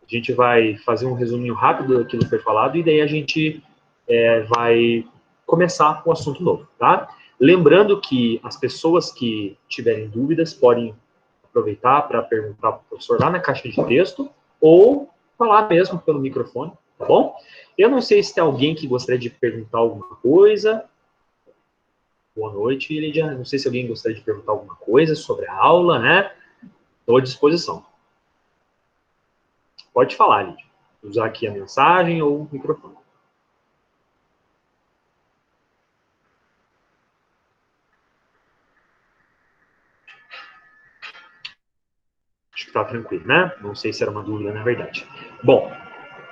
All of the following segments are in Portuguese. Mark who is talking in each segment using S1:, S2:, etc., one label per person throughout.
S1: A gente vai fazer um resuminho rápido daquilo que foi falado e daí a gente vai começar o assunto novo, tá? Lembrando que as pessoas que tiverem dúvidas podem aproveitar para perguntar para o professor lá na caixa de texto ou falar mesmo pelo microfone, tá bom? Eu não sei se tem alguém que gostaria de perguntar alguma coisa. Boa noite, Lídia. Não sei se alguém gostaria de perguntar alguma coisa sobre a aula, né? Estou à disposição. Pode falar, Lídia. Usar aqui a mensagem ou o microfone. Acho que está tranquilo, né? Não sei se era uma dúvida, na verdade. Bom,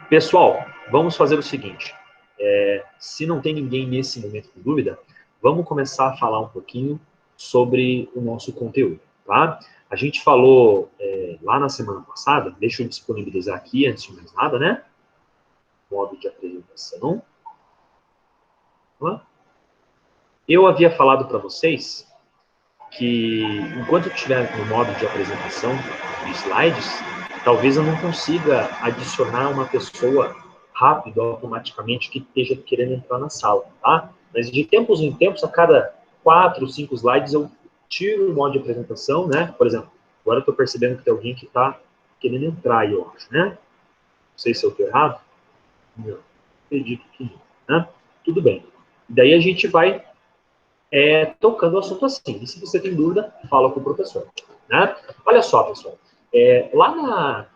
S1: pessoal, vamos fazer o seguinte. Se não tem ninguém nesse momento com dúvida, vamos começar a falar um pouquinho sobre o nosso conteúdo, tá? A gente falou lá na semana passada, deixa eu disponibilizar aqui, antes de mais nada, né? Modo de apresentação. Eu havia falado para vocês que, enquanto eu estiver no modo de apresentação de slides, talvez eu não consiga adicionar uma pessoa rápido, automaticamente, que esteja querendo entrar na sala, tá? Mas de tempos em tempos, a cada 4, 5 slides, eu tiro o modo de apresentação, né? Por exemplo, agora eu estou percebendo que tem alguém que está querendo entrar, eu acho, né? Não sei se eu estou errado. Não, acredito que não, né? Tudo bem. Daí a gente vai tocando o assunto assim. E se você tem dúvida, fala com o professor, né? Olha só, pessoal. Lá na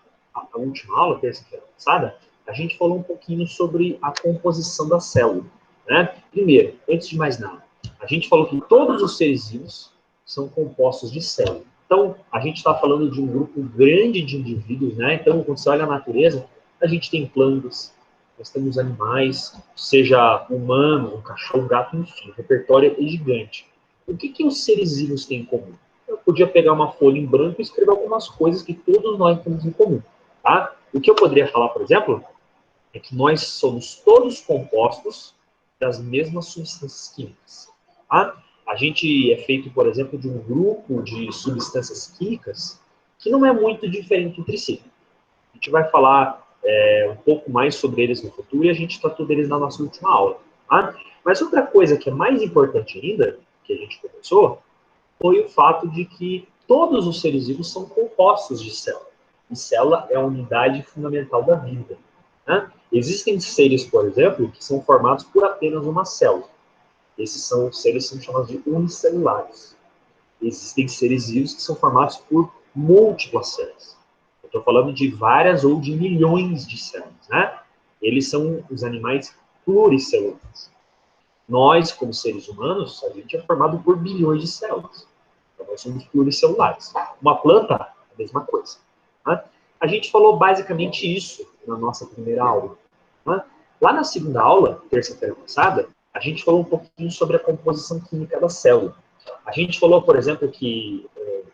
S1: última aula, terça-feira passada, a gente falou um pouquinho sobre a composição da célula, né? Primeiro, antes de mais nada, a gente falou que todos os seres vivos são compostos de célula. Então, a gente está falando de um grupo grande de indivíduos, né? Então, quando você olha a natureza, a gente tem plantas, nós temos animais, seja humano, um cachorro, um gato, enfim, o repertório é gigante. O que os seres vivos têm em comum? Eu podia pegar uma folha em branco e escrever algumas coisas que todos nós temos em comum, tá? O que eu poderia falar, por exemplo, é que nós somos todos compostos das mesmas substâncias químicas, tá? A gente é feito, por exemplo, de um grupo de substâncias químicas que não é muito diferente entre si. A gente vai falar um pouco mais sobre eles no futuro e a gente tratou deles na nossa última aula. Tá? Mas outra coisa que é mais importante ainda, que a gente começou, foi o fato de que todos os seres vivos são compostos de célula. E célula é a unidade fundamental da vida. Né? Existem seres, por exemplo, que são formados por apenas uma célula. Esses seres são chamados de unicelulares. Existem seres vivos que são formados por múltiplas células. Eu estou falando de várias ou de milhões de células, né? Eles são os animais pluricelulares. Nós, como seres humanos, a gente é formado por bilhões de células. Então, nós somos pluricelulares. Uma planta, a mesma coisa. Né? A gente falou basicamente isso na nossa primeira aula. Né? Lá na segunda aula, terça-feira passada, a gente falou um pouquinho sobre a composição química da célula. A gente falou, por exemplo, que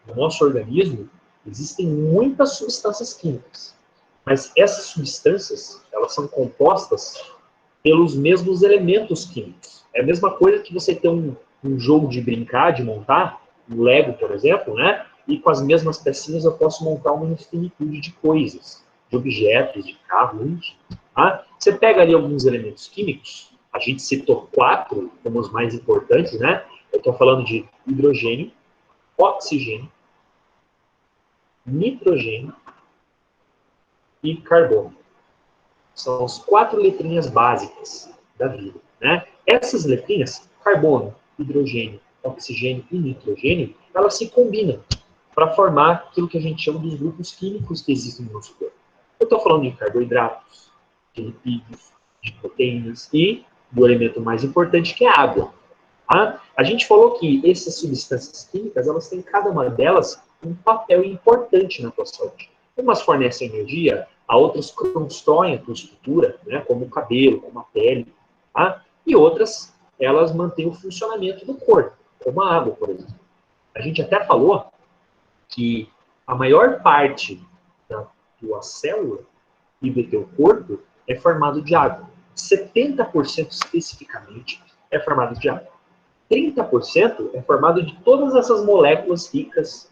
S1: no nosso organismo existem muitas substâncias químicas, mas essas substâncias, elas são compostas pelos mesmos elementos químicos. É a mesma coisa que você ter um jogo de brincar, de montar, um Lego, por exemplo, né? E com as mesmas pecinhas eu posso montar uma infinitude de coisas, de objetos, de carro, enfim. Tá? Você pega ali alguns elementos químicos, a gente citou 4 como os mais importantes, né? Eu estou falando de hidrogênio, oxigênio, nitrogênio e carbono. São as 4 letrinhas básicas da vida, né? Essas letrinhas, carbono, hidrogênio, oxigênio e nitrogênio, elas se combinam para formar aquilo que a gente chama dos grupos químicos que existem no nosso corpo. Eu estou falando de carboidratos, de lipídios, de proteínas e do elemento mais importante, que é a água. Tá? A gente falou que essas substâncias químicas, elas têm cada uma delas um papel importante na tua saúde. Umas fornecem energia, a outras constroem a tua estrutura, né, como o cabelo, como a pele, tá? E outras, elas mantêm o funcionamento do corpo, como a água, por exemplo. A gente até falou que a maior parte da tua célula e do teu corpo é formado de água. 70% especificamente é formado de água. 30% é formado de todas essas moléculas ricas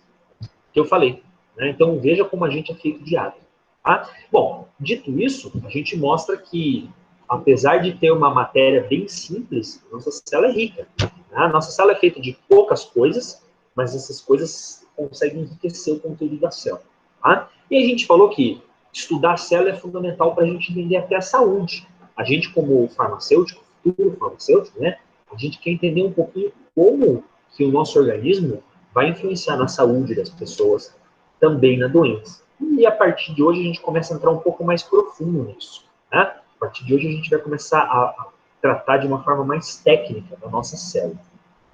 S1: que eu falei. Né? Então, veja como a gente é feito de água. Tá? Bom, dito isso, a gente mostra que, apesar de ter uma matéria bem simples, a nossa célula é rica. Né? A nossa célula é feita de poucas coisas, mas essas coisas conseguem enriquecer o conteúdo da célula. Tá? E a gente falou que estudar a célula é fundamental para a gente entender até a saúde. A gente, como farmacêutico, futuro farmacêutico, né, a gente quer entender um pouquinho como que o nosso organismo vai influenciar na saúde das pessoas, também na doença. E a partir de hoje a gente começa a entrar um pouco mais profundo nisso. Né? A partir de hoje a gente vai começar a tratar de uma forma mais técnica da nossa célula.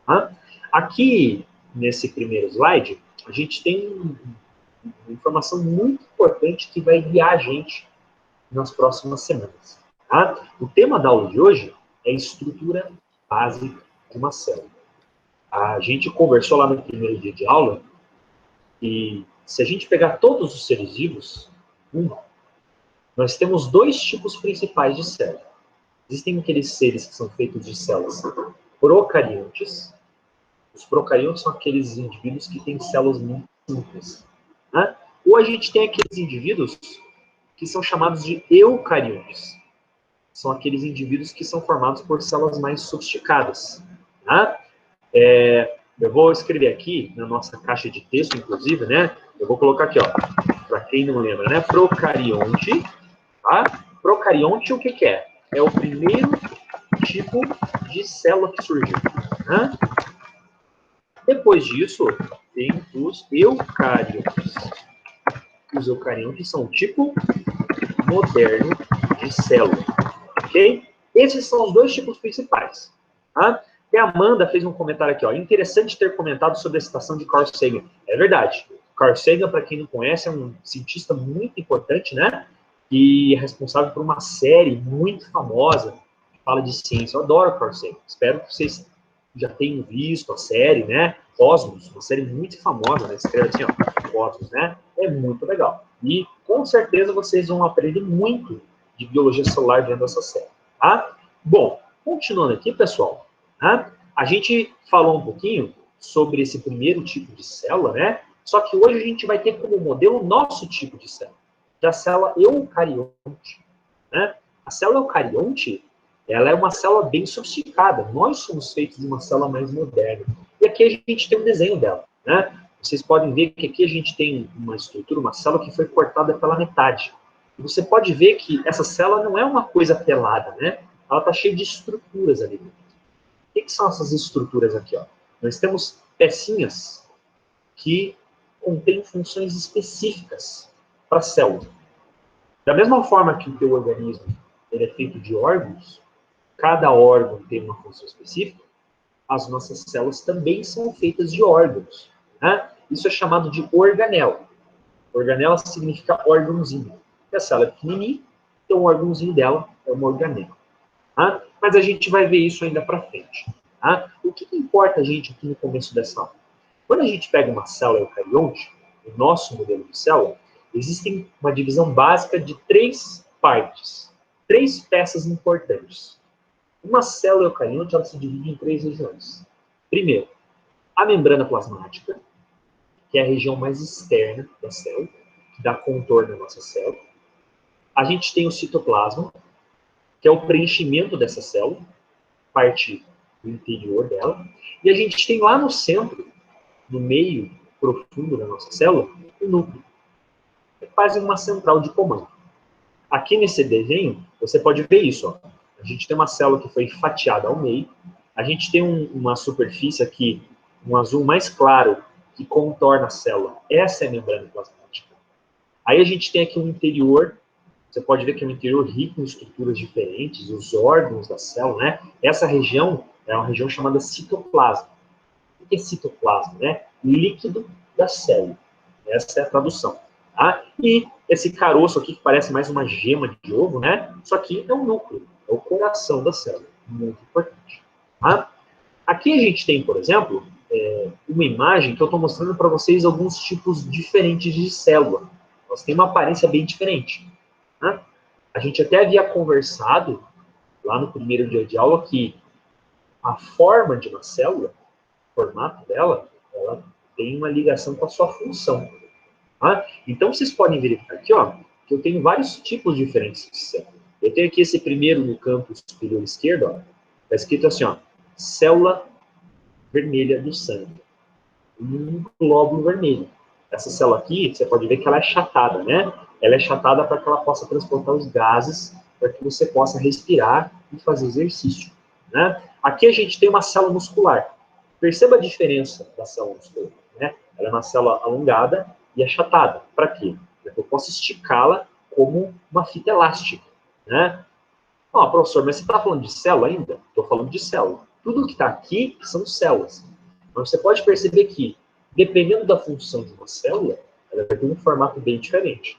S1: Tá? Aqui, nesse primeiro slide, a gente tem uma informação muito importante que vai guiar a gente nas próximas semanas. Tá? O tema da aula de hoje é estrutura básica de uma célula. A gente conversou lá no primeiro dia de aula e se a gente pegar todos os seres vivos, nós temos dois tipos principais de célula. Existem aqueles seres que são feitos de células procariontes. Os procariontes são aqueles indivíduos que têm células muito simples. Né? Ou a gente tem aqueles indivíduos que são chamados de eucariontes. São aqueles indivíduos que são formados por células mais sofisticadas. Tá? Eu vou escrever aqui na nossa caixa de texto, inclusive, né? Eu vou colocar aqui, ó, para quem não lembra, né? Procarionte, tá? Procarionte, o que que é? É o primeiro tipo de célula que surgiu. Né? Depois disso, tem os eucariontes. Os eucariontes são o tipo moderno de célula, ok? Esses são os dois tipos principais. Tá? E a Amanda fez um comentário aqui, ó. Interessante ter comentado sobre a citação de Carl Sagan. É verdade. Carl Sagan, para quem não conhece, é um cientista muito importante, né? E é responsável por uma série muito famosa que fala de ciência. Eu adoro Carl Sagan. Espero que vocês já tenham visto a série, né? Cosmos, uma série muito famosa, né? Escreve assim, ó, Cosmos, né? É muito legal. E com certeza vocês vão aprender muito de biologia celular dentro dessa série, tá? Bom, continuando aqui, pessoal, tá? A gente falou um pouquinho sobre esse primeiro tipo de célula, né? Só que hoje a gente vai ter como modelo o nosso tipo de célula, que é a célula eucarionte, né? A célula eucarionte, ela é uma célula bem sofisticada. Nós somos feitos de uma célula mais moderna. E aqui a gente tem um desenho dela, né? Vocês podem ver que aqui a gente tem uma estrutura, uma célula que foi cortada pela metade. E você pode ver que essa célula não é uma coisa pelada, né? Ela está cheia de estruturas ali dentro. O que são essas estruturas aqui? Ó? Nós temos pecinhas que contêm funções específicas para a célula. Da mesma forma que o teu organismo ele é feito de órgãos, cada órgão tem uma função específica, as nossas células também são feitas de órgãos. Né? Isso é chamado de organela. Organela significa órgãozinho. E a célula é pequenininha, então o órgãozinho dela é uma organela. Tá? Mas a gente vai ver isso ainda para frente. Tá? O que importa a gente aqui no começo dessa aula? Quando a gente pega uma célula eucarionte, o nosso modelo de célula, existem uma divisão básica de três partes, três peças importantes. Uma célula eucarionte ela se divide em três regiões. Primeiro, a membrana plasmática, que é a região mais externa da célula, que dá contorno à nossa célula. A gente tem o citoplasma, que é o preenchimento dessa célula, parte do interior dela. E a gente tem lá no centro, no meio profundo da nossa célula, o núcleo, que é quase uma central de comando. Aqui nesse desenho, você pode ver isso. Ó. A gente tem uma célula que foi fatiada ao meio, a gente tem uma superfície aqui, um azul mais claro, que contorna a célula. Essa é a membrana plasmática. Aí a gente tem aqui um interior, você pode ver que é um interior rico em estruturas diferentes, os órgãos da célula, né? Essa região é uma região chamada citoplasma. O que é citoplasma? Né? Líquido da célula. Essa é a tradução. Tá? E esse caroço aqui, que parece mais uma gema de ovo, né? Isso aqui é o núcleo, é o coração da célula. Muito importante. Tá? Aqui a gente tem, por exemplo, uma imagem que eu estou mostrando para vocês alguns tipos diferentes de célula. Elas têm uma aparência bem diferente. Tá? A gente até havia conversado lá no primeiro dia de aula que a forma de uma célula, o formato dela, ela tem uma ligação com a sua função. Tá? Então, vocês podem verificar aqui, ó, que eu tenho vários tipos diferentes de célula. Eu tenho aqui esse primeiro no canto superior esquerdo, está escrito assim, ó, célula vermelha do sangue. Um glóbulo vermelho. Essa célula aqui, você pode ver que ela é achatada, né? Ela é achatada para que ela possa transportar os gases, para que você possa respirar e fazer exercício, né? Aqui a gente tem uma célula muscular. Perceba a diferença da célula muscular, né? Ela é uma célula alongada e achatada. Para quê? Para que eu possa esticá-la como uma fita elástica, né? Ó, professor, mas você está falando de célula ainda? Estou falando de célula. Tudo que está aqui são células. Mas você pode perceber que, dependendo da função de uma célula, ela vai ter um formato bem diferente.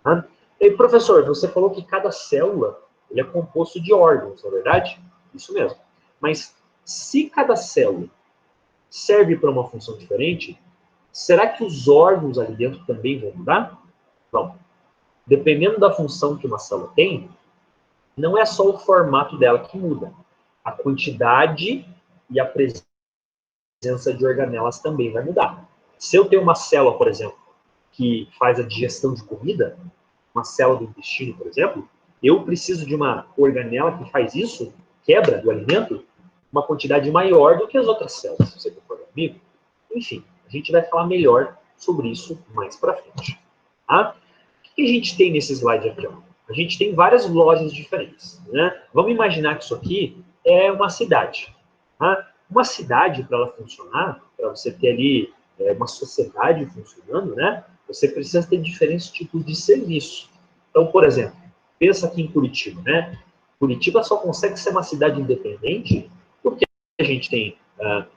S1: Tá? E, professor, você falou que cada célula ele é composto de órgãos, não é verdade? Isso mesmo. Mas se cada célula serve para uma função diferente, será que os órgãos ali dentro também vão mudar? Não. Dependendo da função que uma célula tem, não é só o formato dela que muda. A quantidade e a presença de organelas também vai mudar. Se eu tenho uma célula, por exemplo, que faz a digestão de comida, uma célula do intestino, por exemplo, eu preciso de uma organela que faz isso, quebra do alimento, uma quantidade maior do que as outras células, se você concorda comigo. Enfim, a gente vai falar melhor sobre isso mais para frente. Tá? O que a gente tem nesse slide aqui? Ó? A gente tem várias lojas diferentes. Né? Vamos imaginar que isso aqui é uma cidade. Tá? Uma cidade, para ela funcionar, para você ter ali uma sociedade funcionando, né? Você precisa ter diferentes tipos de serviço. Então, por exemplo, pensa aqui em Curitiba, né? Curitiba só consegue ser uma cidade independente porque a gente tem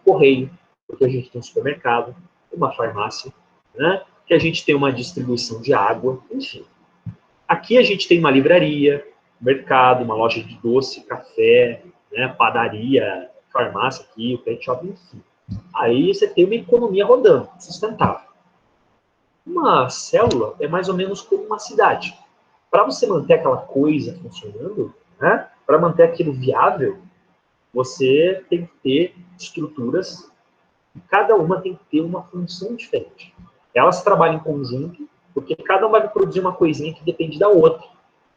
S1: correio, porque a gente tem um supermercado, uma farmácia, né? Que a gente tem uma distribuição de água, enfim. Aqui a gente tem uma livraria, mercado, uma loja de doce, café, né? Padaria, farmácia aqui, o pet shop, enfim. Aí você tem uma economia rodando, sustentável. Uma célula é mais ou menos como uma cidade. Para você manter aquela coisa funcionando, né, para manter aquilo viável, você tem que ter estruturas e cada uma tem que ter uma função diferente. Elas trabalham em conjunto, porque cada uma vai produzir uma coisinha que depende da outra.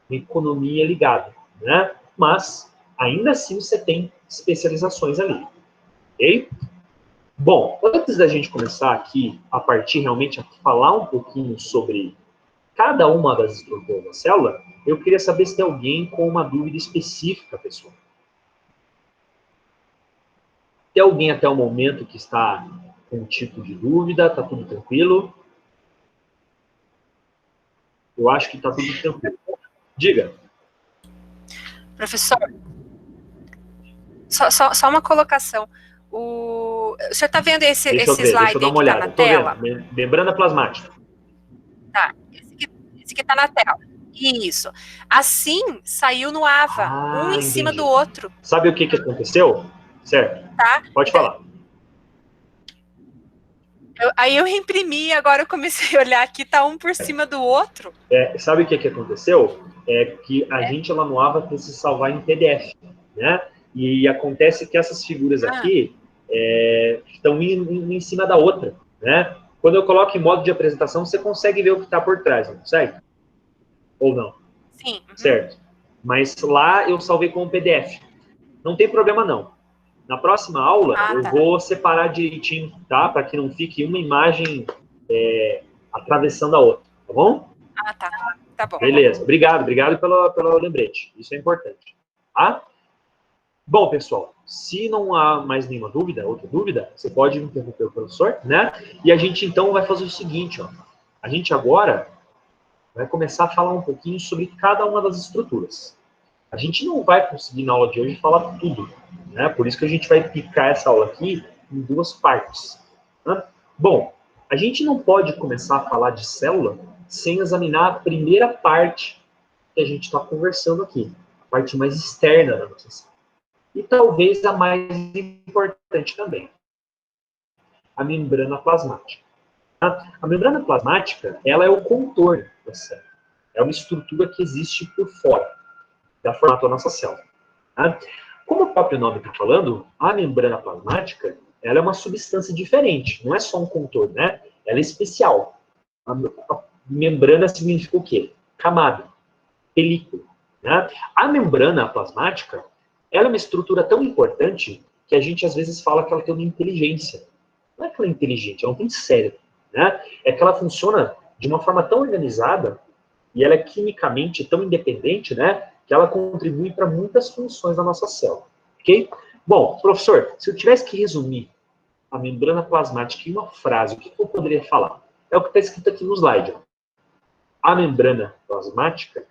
S1: Uma economia ligada, né? Mas, ainda assim, você tem especializações ali. Ok? Bom, antes da gente começar aqui, a partir realmente a falar um pouquinho sobre cada uma das estruturas da célula, eu queria saber se tem alguém com uma dúvida específica, pessoal. Tem alguém até o momento que está com um tipo de dúvida? Está tudo tranquilo? Eu acho que está tudo tranquilo. Diga.
S2: Professor, só uma colocação. O senhor está vendo esse slide
S1: deixa eu dar uma olhada.
S2: que está na tela?
S1: Membrana plasmática.
S2: Tá, esse que está na tela. Isso. Assim saiu no AVA, um em cima do outro.
S1: Sabe o que aconteceu? Certo.
S2: Tá?
S1: Pode falar.
S2: Aí eu imprimi, agora eu comecei a olhar aqui, tá um por cima do outro.
S1: Sabe o que aconteceu? É que a gente lá no AVA precisa salvar em PDF, né? E acontece que essas figuras aqui estão em cima da outra, né? Quando eu coloco em modo de apresentação, você consegue ver o que está por trás, não consegue? Ou não?
S2: Sim. Uhum.
S1: Certo. Mas lá eu salvei com o PDF. Não tem problema, não. Na próxima aula, eu vou separar direitinho, tá? Para que não fique uma imagem atravessando a outra, tá bom?
S2: Tá bom.
S1: Beleza. Obrigado pelo lembrete. Isso é importante. Tá? Bom, pessoal, se não há mais nenhuma dúvida, outra dúvida, você pode interromper o professor, né? E a gente, então, vai fazer o seguinte, ó. A gente agora vai começar a falar um pouquinho sobre cada uma das estruturas. A gente não vai conseguir, na aula de hoje, falar tudo, né? Por isso que a gente vai picar essa aula aqui em duas partes. Né? Bom, a gente não pode começar a falar de célula sem examinar a primeira parte que a gente está conversando aqui, a parte mais externa da nossa célula. E talvez a mais importante também, a membrana plasmática. A membrana plasmática, ela é o contorno da célula. É uma estrutura que existe por fora da formato da nossa célula. Tá? Como o próprio nome está falando, a membrana plasmática, ela é uma substância diferente, não é só um contorno, né? Ela é especial. A membrana significa o quê? camada, película. Né? A membrana plasmática, ela é uma estrutura tão importante que a gente às vezes fala que ela tem uma inteligência. Não é que ela é inteligente, ela não tem cérebro. Né? É que ela funciona de uma forma tão organizada e ela é quimicamente tão independente, né, que ela contribui para muitas funções da nossa célula. Ok? Bom, professor, se eu tivesse que resumir a membrana plasmática em uma frase, o que eu poderia falar? É o que está escrito aqui no slide. Ó. A membrana plasmática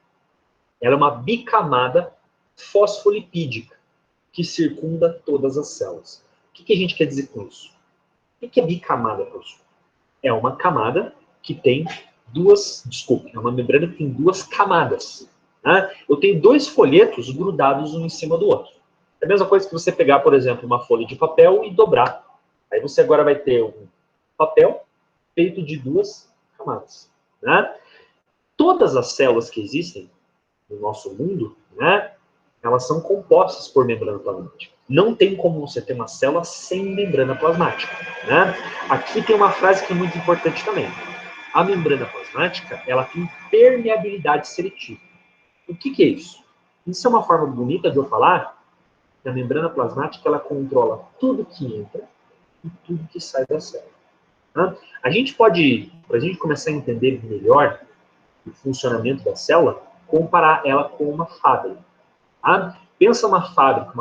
S1: ela é uma bicamada fosfolipídica que circunda todas as células. O que a gente quer dizer com isso? O que é bicamada, professor? É uma camada que tem é uma membrana que tem duas camadas. Né? Eu tenho dois folhetos grudados um em cima do outro. É a mesma coisa que você pegar, por exemplo, uma folha de papel e dobrar. Aí você agora vai ter um papel feito de duas camadas. Né? Todas as células que existem no nosso mundo, né, elas são compostas por membrana plasmática. Não tem como você ter uma célula sem membrana plasmática. Né? Aqui tem uma frase que é muito importante também. A membrana plasmática, ela tem permeabilidade seletiva. O que é isso? Isso é uma forma bonita de eu falar que a membrana plasmática, ela controla tudo que entra e tudo que sai da célula. Tá? A gente pode, para a gente começar a entender melhor o funcionamento da célula, comparar ela com uma fábrica. Tá? Pensa uma fábrica,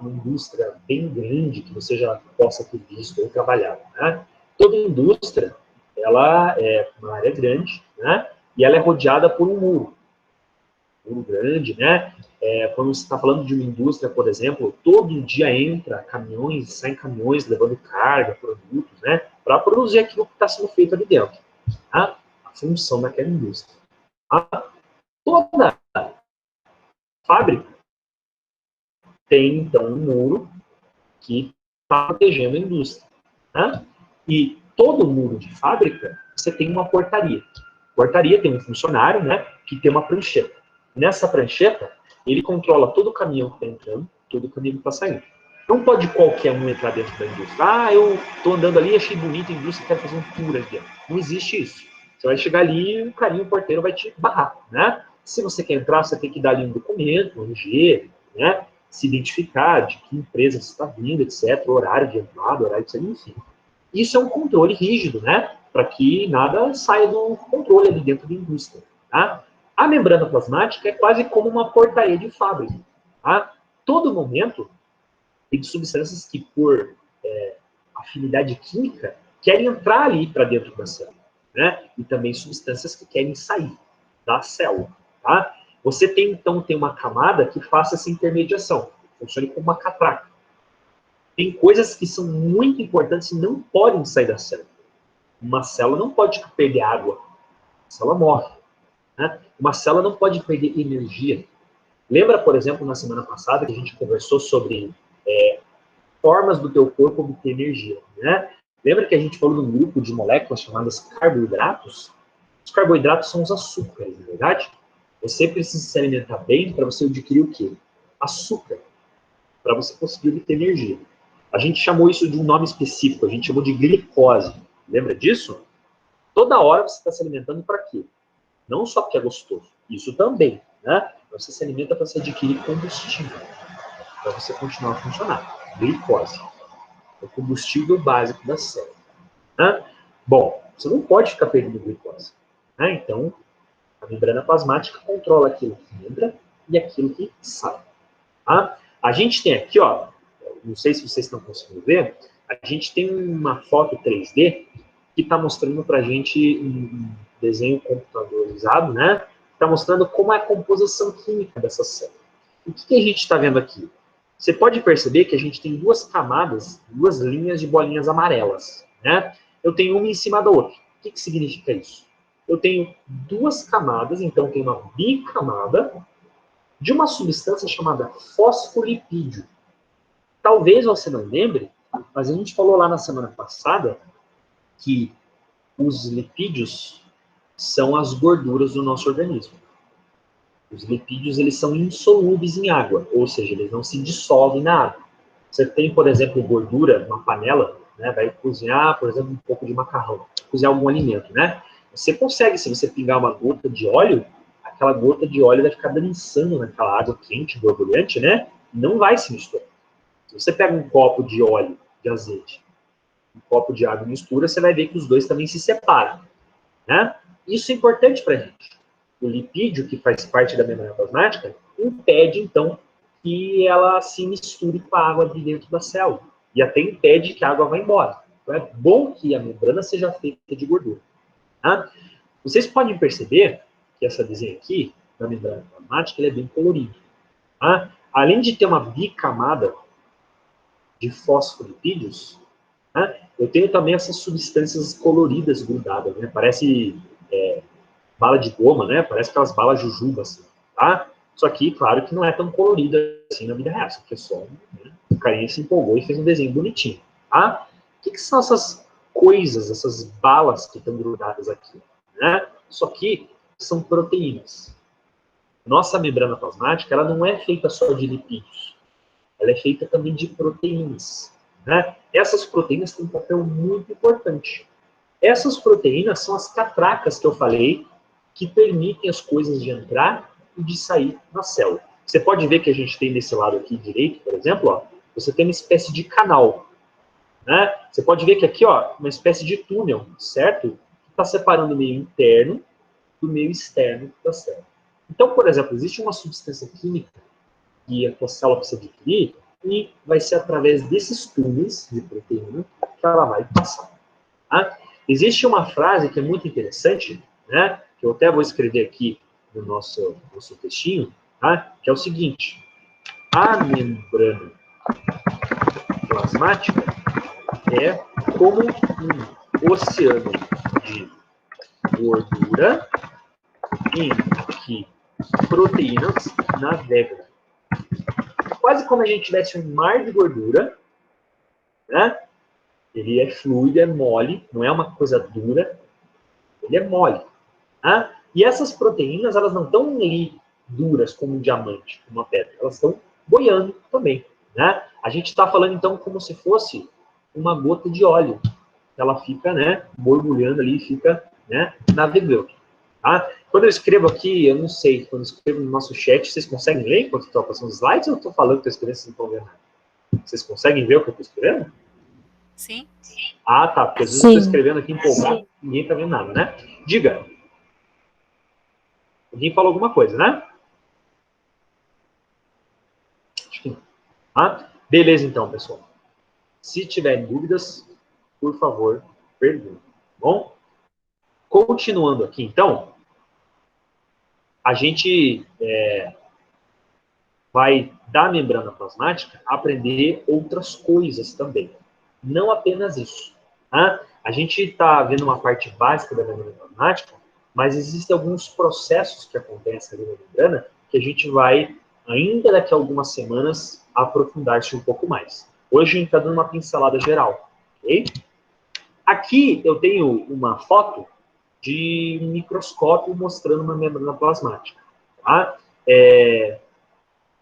S1: uma indústria bem grande que você já possa ter visto ou trabalhado. Né? Toda indústria, ela é uma área grande, né? E ela é rodeada por um muro. Um muro grande, né? Quando você está falando de uma indústria, por exemplo, todo dia entra caminhões, saem caminhões levando carga, produtos, né? Para produzir aquilo que está sendo feito ali dentro. Tá? A função daquela indústria. Tá? Toda fábrica tem, então, um muro que está protegendo a indústria. Tá? E todo muro de fábrica, você tem uma portaria. Portaria tem um funcionário, né, que tem uma prancheta. Nessa prancheta, ele controla todo o caminhão que está entrando, todo o caminhão que está saindo. Não pode qualquer um entrar dentro da indústria. Ah, eu estou andando ali, achei bonito a indústria, quero fazer um tour aqui dentro. Não existe isso. Você vai chegar ali e o carinho, o porteiro vai te barrar, né? Se você quer entrar, você tem que dar ali um documento, um RG, né? Se identificar de que empresa você está vindo, etc., horário de entrada, horário de saída, enfim. Isso é um controle rígido, né? Para que nada saia do controle ali dentro da indústria. Tá? A membrana plasmática é quase como uma portaria de fábrica. Tá? Todo momento tem substâncias que, por afinidade química, querem entrar ali para dentro da célula. Né? E também substâncias que querem sair da célula. Tá? Você tem, então, uma camada que faça essa intermediação. Funcione como uma catraca. Tem coisas que são muito importantes e não podem sair da célula. Uma célula não pode perder água. A célula morre. Né? Uma célula não pode perder energia. Lembra, por exemplo, na semana passada que a gente conversou sobre formas do teu corpo obter energia. Né? Lembra que a gente falou de um grupo de moléculas chamadas carboidratos? Os carboidratos são os açúcares, na verdade? Você precisa se alimentar bem para você adquirir o quê? Açúcar. Para você conseguir obter energia. A gente chamou isso de um nome específico, a gente chamou de glicose. Lembra disso? Toda hora você está se alimentando para quê? Não só porque é gostoso, isso também, né? Você se alimenta para você adquirir combustível, para você continuar a funcionar. Glicose. É o combustível básico da célula. Né? Bom, você não pode ficar perdendo glicose. Né? Então, a membrana plasmática controla aquilo que entra e aquilo que sai. Tá? A gente tem aqui, ó, não sei se vocês estão conseguindo ver, a gente tem uma foto 3D que está mostrando para a gente um desenho computadorizado, né? Está mostrando como é a composição química dessa célula. O que a gente está vendo aqui? Você pode perceber que a gente tem duas camadas, duas linhas de bolinhas amarelas, né? Eu tenho uma em cima da outra. O que significa isso? Eu tenho duas camadas, então tem uma bicamada de uma substância chamada fosfolipídio. Talvez você não lembre, mas a gente falou lá na semana passada que os lipídios são as gorduras do nosso organismo. Os lipídios, eles são insolúveis em água, ou seja, eles não se dissolvem na água. Você tem, por exemplo, gordura numa panela, né, vai cozinhar, por exemplo, um pouco de macarrão, cozinhar algum alimento, né? Você consegue, se você pingar uma gota de óleo, aquela gota de óleo vai ficar dançando naquela água quente, borbulhante, né? Não vai se misturar. Se você pega um copo de óleo, de azeite, um copo de água e mistura, você vai ver que os dois também se separam, né? Isso é importante para a gente. O lipídio, que faz parte da membrana plasmática, impede, então, que ela se misture com a água de dentro da célula. E até impede que a água vá embora. Então, é bom que a membrana seja feita de gordura. Tá? Vocês podem perceber que essa desenho aqui, da membrana plasmática, ele é bem colorido. Tá? Além de ter uma bicamada de fosfolipídios, tá? Eu tenho também essas substâncias coloridas grudadas, né? Parece bala de goma, né? Parece aquelas balas jujuba, assim, tá? Só que, claro, que não é tão colorida assim na vida real, porque só o carinha se empolgou e fez um desenho bonitinho, tá? O que são essas coisas, essas balas que estão grudadas aqui, né? Isso aqui são proteínas. Nossa membrana plasmática, ela não é feita só de lipídios, ela é feita também de proteínas, né? Essas proteínas têm um papel muito importante. Essas proteínas são as catracas que eu falei, que permitem as coisas de entrar e de sair na célula. Você pode ver que a gente tem desse lado aqui direito, por exemplo, ó, você tem uma espécie de canal, né? Você pode ver que aqui, ó, uma espécie de túnel, certo? Que está separando o meio interno do meio externo da célula. Então, por exemplo, existe uma substância química que a tua célula precisa adquirir e vai ser através desses túneis de proteína que ela vai passar. Tá? Existe uma frase que é muito interessante, né, que eu até vou escrever aqui no nosso textinho, tá, que é o seguinte: a membrana plasmática é como um oceano de gordura em que proteínas navegam. Quase como a gente tivesse um mar de gordura, né? Ele é fluido, é mole, não é uma coisa dura, ele é mole. Tá? E essas proteínas, elas não estão ali duras como um diamante, como uma pedra, elas estão boiando também. Né? A gente está falando, então, como se fosse uma gota de óleo. Ela fica, né, borbulhando ali, fica, né, navegando. Tá? Quando eu escrevo aqui, eu não sei, quando eu escrevo no nosso chat, vocês conseguem ler enquanto eu estou passando os slides ou eu estou falando que eu estou escrevendo, vocês não estão vendo nada? Vocês conseguem ver o que eu estou escrevendo?
S2: Sim.
S1: Ah, tá, porque às vezes eu estou escrevendo aqui empolgado, ninguém está vendo nada, né? Diga. Alguém falou alguma coisa, né? Acho que não. Ah, beleza, então, pessoal. Se tiverem dúvidas, por favor, perguntem. Bom? Continuando aqui, então, a gente vai, da membrana plasmática, aprender outras coisas também. Não apenas isso. Tá? A gente está vendo uma parte básica da membrana plasmática, mas existem alguns processos que acontecem ali na membrana que a gente vai, ainda daqui a algumas semanas, aprofundar-se um pouco mais. Hoje a gente está dando uma pincelada geral. Okay? Aqui eu tenho uma foto de um microscópio mostrando uma membrana plasmática. Tá?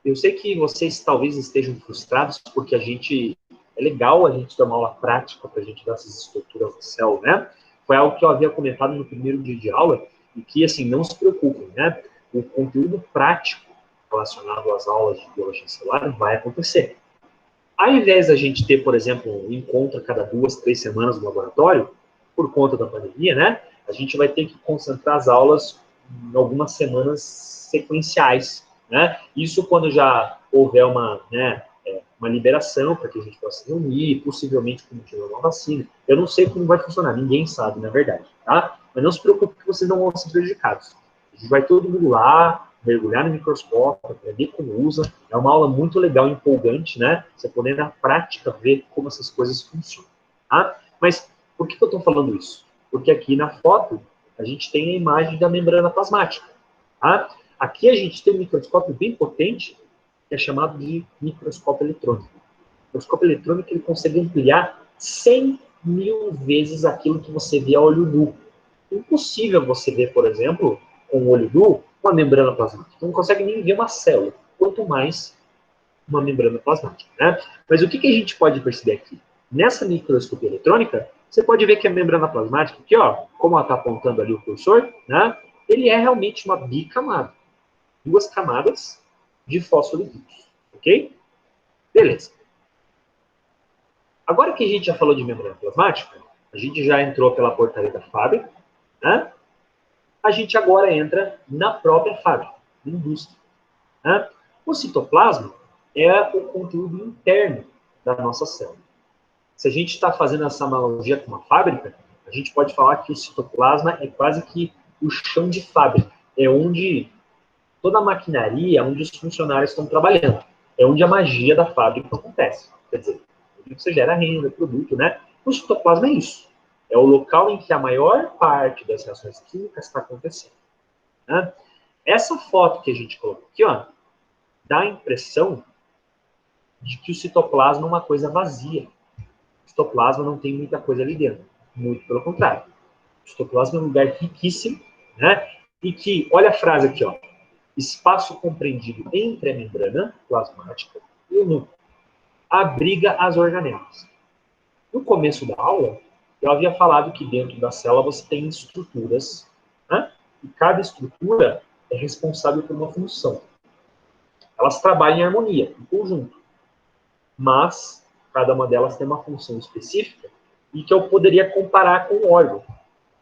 S1: Eu sei que vocês talvez estejam frustrados porque é legal a gente dar uma aula prática para a gente dar essas estruturas da célula, né? Foi algo que eu havia comentado no primeiro dia de aula e que, assim, não se preocupem, né? O conteúdo prático relacionado às aulas de biologia celular vai acontecer. Ao invés da gente ter, por exemplo, um encontro a cada 2, 3 semanas no laboratório, por conta da pandemia, né? A gente vai ter que concentrar as aulas em algumas semanas sequenciais, né? Isso quando já houver uma liberação para que a gente possa se reunir, possivelmente quando tiver uma vacina. Eu não sei como vai funcionar, ninguém sabe, na verdade, tá? Mas não se preocupe que vocês não vão ser prejudicados. A gente vai todo mundo lá, mergulhar no microscópio, aprender como usa. É uma aula muito legal e empolgante, né? Você poder, na prática, ver como essas coisas funcionam, tá? Mas por que eu estou falando isso? Porque aqui na foto, a gente tem a imagem da membrana plasmática, tá? Aqui a gente tem um microscópio bem potente, que é chamado de microscópio eletrônico. O microscópio eletrônico ele consegue ampliar 100.000 vezes aquilo que você vê a olho nu. Impossível você ver, por exemplo, com o olho nu, uma membrana plasmática. Você não consegue nem ver uma célula, quanto mais uma membrana plasmática. Né? Mas o que a gente pode perceber aqui? Nessa microscopia eletrônica, você pode ver que a membrana plasmática, aqui, ó, como ela está apontando ali o cursor, né? ele é realmente uma bicamada. 2 camadas de fosfolipídios. Ok? Beleza. Agora que a gente já falou de membrana plasmática, a gente já entrou pela portaria da fábrica, né? A gente agora entra na própria fábrica, na indústria. Né? O citoplasma é o conteúdo interno da nossa célula. Se a gente está fazendo essa analogia com uma fábrica, a gente pode falar que o citoplasma é quase que o chão de fábrica. É onde toda a maquinaria, onde os funcionários estão trabalhando. É onde a magia da fábrica acontece. Quer dizer, onde você gera renda, produto, né? O citoplasma é isso. É o local em que a maior parte das reações químicas está acontecendo. Né? Essa foto que a gente colocou aqui, ó, dá a impressão de que o citoplasma é uma coisa vazia. O citoplasma não tem muita coisa ali dentro. Muito pelo contrário. O citoplasma é um lugar riquíssimo, né? E que, olha a frase aqui, ó. Espaço compreendido entre a membrana plasmática e o núcleo. Abriga as organelas. No começo da aula, eu havia falado que dentro da célula você tem estruturas, né? E cada estrutura é responsável por uma função. Elas trabalham em harmonia, em conjunto. Mas cada uma delas tem uma função específica e que eu poderia comparar com o órgão.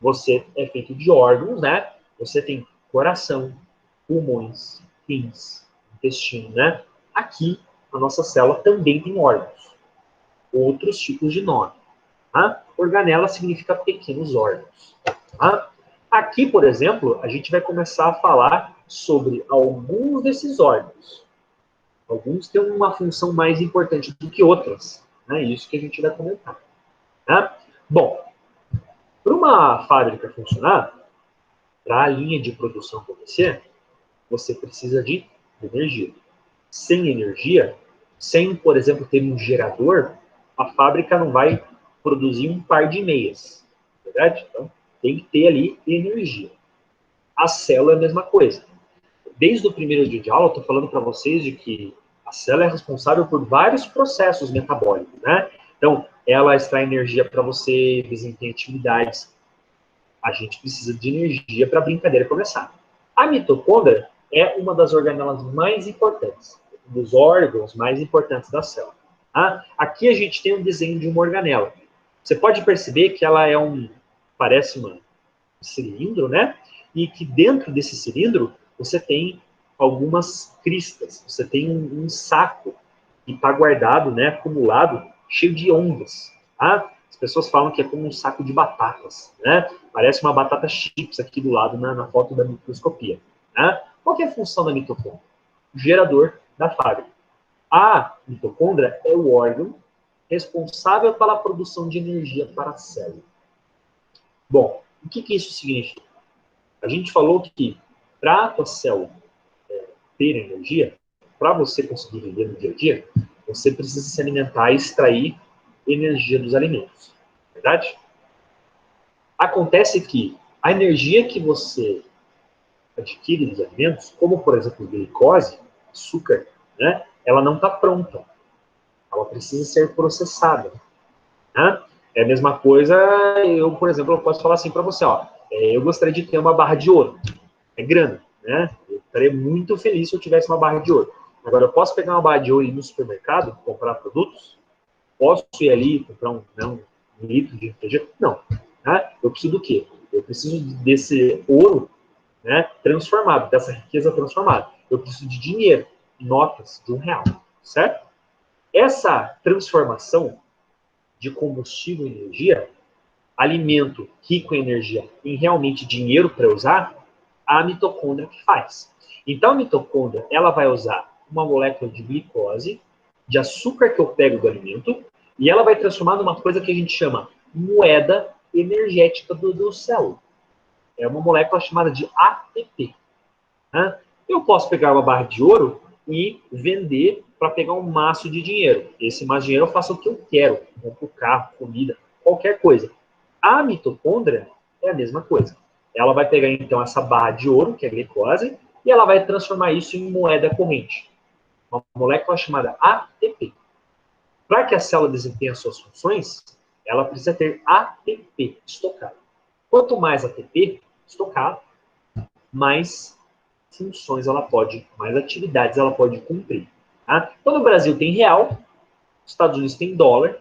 S1: Você é feito de órgãos, né? Você tem coração, pulmões, rins, intestino, né? Aqui, a nossa célula também tem órgãos. Outros tipos de nome. Tá? Organela significa pequenos órgãos. Tá? Aqui, por exemplo, a gente vai começar a falar sobre alguns desses órgãos. Alguns têm uma função mais importante do que outras. É né? Isso que a gente vai comentar. Tá? Bom, para uma fábrica funcionar, para a linha de produção acontecer, você precisa de energia. Sem energia, sem, por exemplo, ter um gerador, a fábrica não vai produzir um par de meias. Verdade? Então, tem que ter ali energia. A célula é a mesma coisa. Desde o primeiro dia de aula, eu estou falando para vocês de que a célula é responsável por vários processos metabólicos, né? Então, ela extrai energia para você desempenhar atividades. A gente precisa de energia para a brincadeira começar. A mitocôndria é uma das organelas mais importantes, dos órgãos mais importantes da célula. Tá? Aqui a gente tem um desenho de uma organela. Você pode perceber que ela parece um cilindro, né? E que dentro desse cilindro você tem algumas cristas, você tem um saco que está guardado, né, acumulado, cheio de ondas. Tá? As pessoas falam que é como um saco de batatas, né? Parece uma batata chips aqui do lado na foto da microscopia. Né? Qual que é a função da mitocôndria? O gerador da fábrica. A mitocôndria é o órgão responsável pela produção de energia para a célula. Bom, o que isso significa? A gente falou que para a tua célula ter energia, para você conseguir viver no dia a dia, você precisa se alimentar e extrair energia dos alimentos. Verdade? Acontece que a energia que você adquire dos alimentos, como por exemplo glicose, açúcar, né, ela não está pronta. Ela precisa ser processada. Né? É a mesma coisa, eu, por exemplo, eu posso falar assim para você, ó, eu gostaria de ter uma barra de ouro. É grana, né? Eu estaria muito feliz se eu tivesse uma barra de ouro. Agora, eu posso pegar uma barra de ouro e ir no supermercado, comprar produtos? Posso ir ali comprar um litro de refrigerante? Não. Né? Eu preciso do quê? Eu preciso desse ouro, né, transformado, dessa riqueza transformada. Eu preciso de dinheiro, notas de R$1, certo? Essa transformação de combustível em energia, alimento rico em energia, em realmente dinheiro para usar, a mitocôndria que faz. Então, a mitocôndria, ela vai usar uma molécula de glicose, de açúcar que eu pego do alimento, e ela vai transformar numa coisa que a gente chama moeda energética do célula. É uma molécula chamada de ATP. Né? Eu posso pegar uma barra de ouro e vender para pegar um maço de dinheiro. Esse maço de dinheiro eu faço o que eu quero. Compro carro, comida, qualquer coisa. A mitocôndria é a mesma coisa. Ela vai pegar, então, essa barra de ouro, que é a glicose, e ela vai transformar isso em moeda corrente. Uma molécula chamada ATP. Para que a célula desempenhe as suas funções, ela precisa ter ATP estocado. Quanto mais ATP estocado, mais funções ela pode, mais atividades ela pode cumprir. Tá? Então, no Brasil tem real, nos Estados Unidos tem dólar,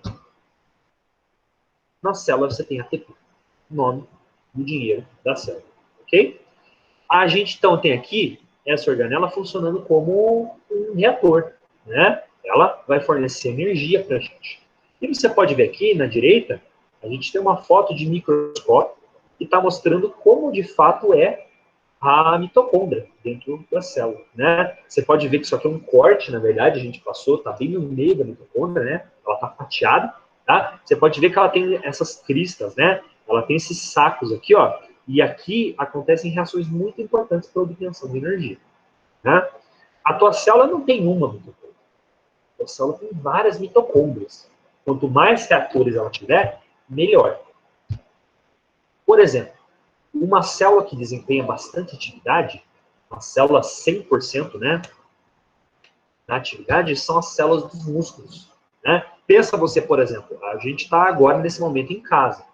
S1: na célula você tem ATP, nome do dinheiro da célula, ok? A gente, então, tem aqui essa organela funcionando como um reator, né? Ela vai fornecer energia para a gente. E você pode ver aqui, na direita, a gente tem uma foto de microscópio que está mostrando como, de fato, é a mitocôndria dentro da célula, né? Você pode ver que isso aqui é um corte, na verdade, a gente passou, está bem no meio da mitocôndria, né? Ela está fatiada, tá? Você pode ver que ela tem essas cristas, né? Ela tem esses sacos aqui, ó, e aqui acontecem reações muito importantes para a obtenção de energia, né? A tua célula não tem uma mitocôndria, a tua célula tem várias mitocôndrias. Quanto mais reatores ela tiver, melhor. Por exemplo, uma célula que desempenha bastante atividade, uma célula 100%, né, na atividade, são as células dos músculos. Né? Pensa você, por exemplo, a gente está agora, nesse momento, em casa.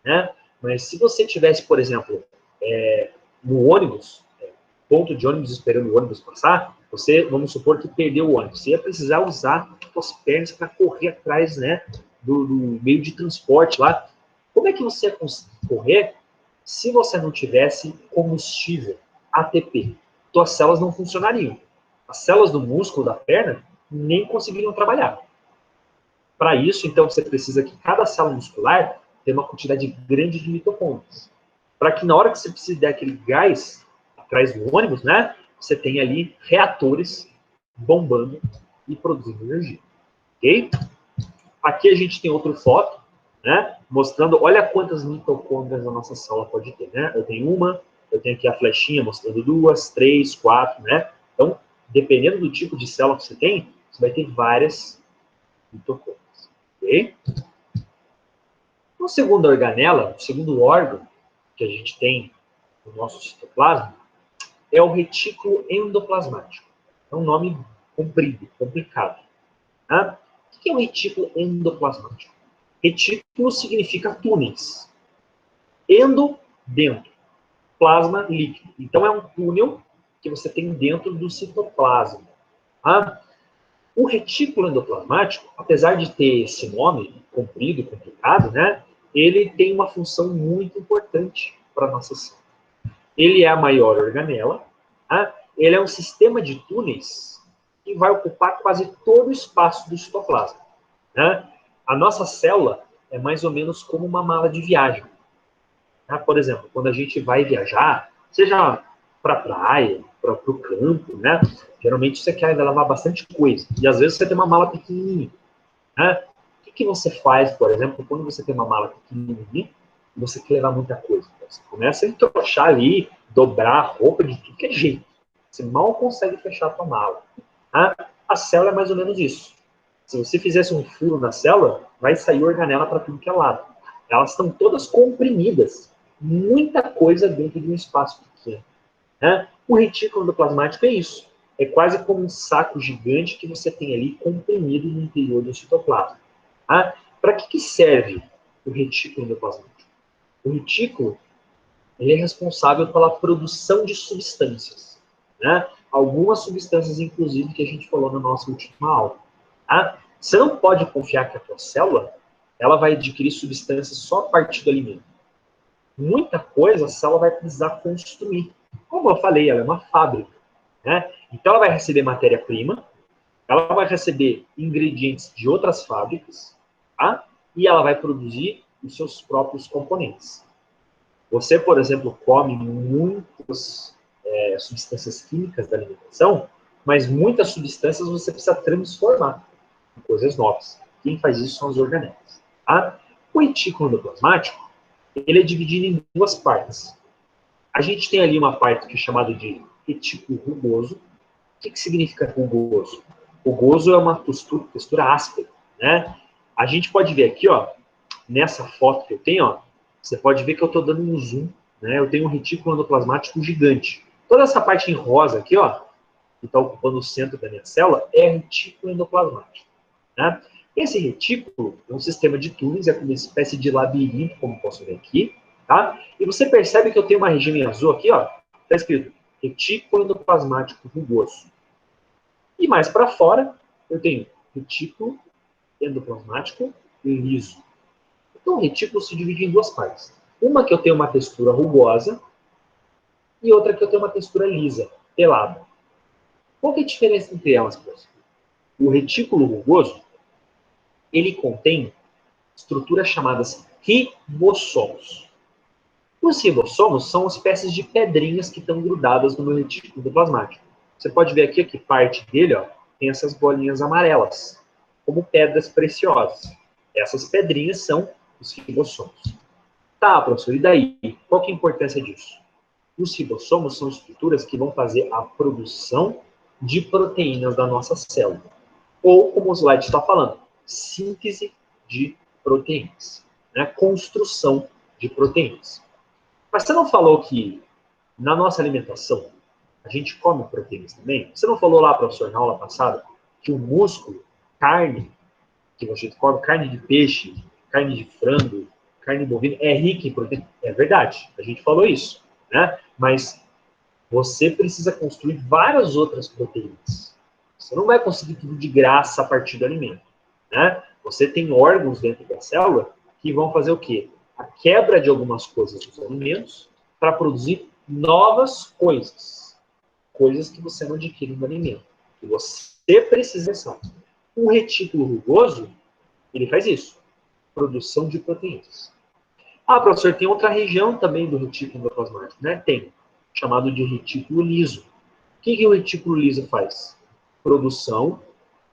S1: Né? Mas se você tivesse, por exemplo, no ônibus, ponto de ônibus esperando o ônibus passar, você, vamos supor que perdeu o ônibus. Você ia precisar usar as pernas para correr atrás, né, do meio de transporte lá. Como é que você ia conseguir correr se você não tivesse combustível, ATP? Suas células não funcionariam. As células do músculo da perna nem conseguiriam trabalhar. Para isso, então, você precisa que cada célula muscular tenha uma quantidade grande de mitocôndrias. Para que na hora que você precisa dar aquele gás atrás do ônibus, né, você tenha ali reatores bombando e produzindo energia. Ok? Aqui a gente tem outra foto, né, mostrando, olha quantas mitocôndrias a nossa célula pode ter, né? Eu tenho uma, eu tenho aqui a flechinha mostrando 2, 3, 4, né? Então, dependendo do tipo de célula que você tem, você vai ter várias mitocôndrias, ok? O segundo organela, o segundo órgão que a gente tem no nosso citoplasma é o retículo endoplasmático. É um nome comprido, complicado. Tá? O que é o retículo endoplasmático? Retículo significa túneis. Endo, dentro. Plasma, líquido. Então, é um túnel que você tem dentro do citoplasma. Tá? O retículo endoplasmático, apesar de ter esse nome comprido, complicado, né, ele tem uma função muito importante para a nossa célula. Ele é a maior organela, tá? Ele é um sistema de túneis que vai ocupar quase todo o espaço do citoplasma. Né? A nossa célula é mais ou menos como uma mala de viagem. Tá? Por exemplo, quando a gente vai viajar, seja para a praia, para o campo, né? Geralmente você quer levar bastante coisa. E às vezes você tem uma mala pequenininha. Né? O que você faz, por exemplo, quando você tem uma mala pequenininha e você quer levar muita coisa? Você começa a entrochar ali, dobrar a roupa de tudo que é jeito. Você mal consegue fechar a sua mala. Tá? A célula é mais ou menos isso. Se você fizesse um furo na célula, vai sair organela para tudo que é lado. Elas estão todas comprimidas. Muita coisa dentro de um espaço pequeno. Né? O retículo endoplasmático é isso. É quase como um saco gigante que você tem ali comprimido no interior do citoplasma. Tá? Para que serve o retículo endoplasmático? O retículo ele é responsável pela produção de substâncias. Né? Algumas substâncias, inclusive, que a gente falou na nossa última aula. Tá? Você não pode confiar que a tua célula ela vai adquirir substâncias só a partir do alimento. Muita coisa a célula vai precisar construir. Como eu falei, ela é uma fábrica. Né? Então, ela vai receber matéria-prima, ela vai receber ingredientes de outras fábricas, tá? E ela vai produzir os seus próprios componentes. Você, por exemplo, come muitas substâncias químicas da alimentação, mas muitas substâncias você precisa transformar em coisas novas. Quem faz isso são as organelas. Tá? O retículo endoplasmático ele é dividido em duas partes. A gente tem ali uma parte que é chamada de retículo rugoso. O que significa rugoso? Rugoso é uma textura áspera, né? A gente pode ver aqui, ó, nessa foto que eu tenho, ó, você pode ver que eu estou dando um zoom, né? Eu tenho um retículo endoplasmático gigante. Toda essa parte em rosa aqui, ó, que está ocupando o centro da minha célula, é retículo endoplasmático, né? Esse retículo é um sistema de túneis, é como uma espécie de labirinto, como posso ver aqui, tá? E você percebe que eu tenho uma região em azul aqui, ó, está escrito retículo endoplasmático rugoso. E mais para fora, eu tenho retículo endoplasmático liso. Então, o retículo se divide em duas partes. Uma que eu tenho uma textura rugosa e outra que eu tenho uma textura lisa, pelada. Qual que é a diferença entre elas, pessoal? O retículo rugoso, ele contém estruturas chamadas ribossomos. Os ribossomos são espécies de pedrinhas que estão grudadas no meu retículo endoplasmático. Você pode ver aqui que parte dele tem essas bolinhas amarelas, como pedras preciosas. Essas pedrinhas são os ribossomos. Tá, professor, e daí? Qual que é a importância disso? Os ribossomos são estruturas que vão fazer a produção de proteínas da nossa célula. Ou, como o slide está falando, síntese de proteínas. Né? Construção de proteínas. Mas você não falou que na nossa alimentação a gente come proteínas também? Você não falou lá, professor, na aula passada, que o músculo, carne, que a gente come, carne de peixe, carne de frango, carne bovina, é rica em proteína? É verdade, a gente falou isso. Né? Mas você precisa construir várias outras proteínas. Você não vai conseguir tudo de graça a partir do alimento. Né? Você tem órgãos dentro da célula que vão fazer o quê? A quebra de algumas coisas dos alimentos para produzir novas coisas. Coisas que você não adquire no alimento. Que você precisa pensar. Um retículo rugoso, ele faz isso. Produção de proteínas. Ah, professor, tem outra região também do retículo endoplasmático, né? Tem, chamado de retículo liso. O que o retículo liso faz? Produção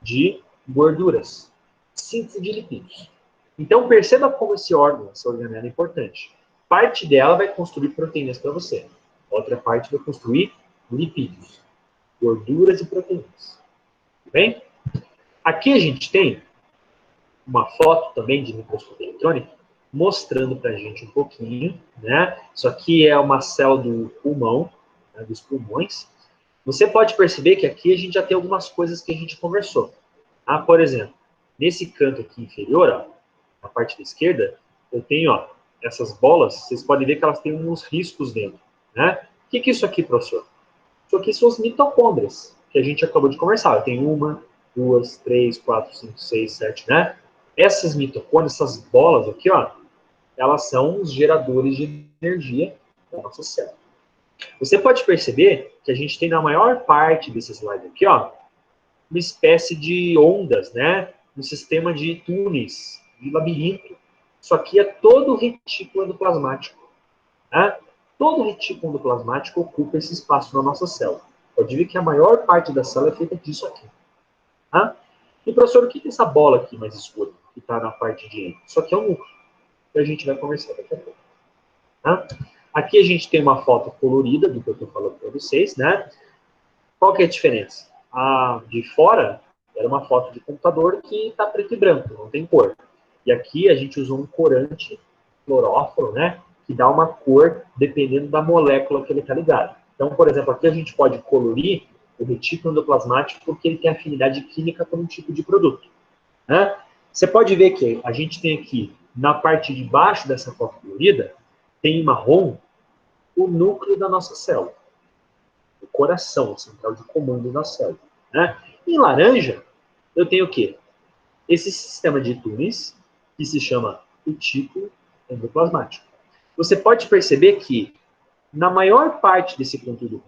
S1: de gorduras, síntese de lipídios. Então, perceba como esse órgão, essa organela é importante. Parte dela vai construir proteínas para você. Outra parte vai construir lipídios, gorduras e proteínas. Bem? Aqui a gente tem uma foto também de microscopia eletrônica, mostrando para a gente um pouquinho, né? Isso aqui é uma célula do pulmão, né, dos pulmões. Você pode perceber que aqui a gente já tem algumas coisas que a gente conversou. Ah, por exemplo, nesse canto aqui inferior, ó, na parte da esquerda, eu tenho essas bolas, vocês podem ver que elas têm uns riscos dentro. Né? O que é isso aqui, professor? Isso aqui são as mitocôndrias, que a gente acabou de conversar. Eu tenho 1, 2, 3, 4, 5, 6, 7, né? Essas mitocôndrias, essas bolas aqui, ó, elas são os geradores de energia da nossa célula. Você pode perceber que a gente tem na maior parte desse slide aqui, ó, uma espécie de ondas, né? Um sistema de túneis, de labirinto. Isso aqui é todo o retículo endoplasmático. Né? Todo o retículo endoplasmático ocupa esse espaço na nossa célula. Pode ver que a maior parte da célula é feita disso aqui. Tá? E, professor, o que é essa bola aqui mais escura, que está na parte direita? Isso aqui é um núcleo, que a gente vai conversar daqui a pouco. Tá? Aqui a gente tem uma foto colorida do que eu estou falando para vocês, né? Qual que é a diferença? A de fora era uma foto de computador que está preto e branco, não tem cor. E aqui a gente usou um corante fluoróforo, né? Que dá uma cor dependendo da molécula que ele está ligado. Então, por exemplo, aqui a gente pode colorir o retículo endoplasmático porque ele tem afinidade química com um tipo de produto. Né? Você pode ver que a gente tem aqui, na parte de baixo dessa foto colorida, tem em marrom o núcleo da nossa célula. O coração, a central de comando da célula. Né? Em laranja, eu tenho o quê? Esse sistema de túneis, que se chama retículo endoplasmático. Você pode perceber que, na maior parte desse conteúdo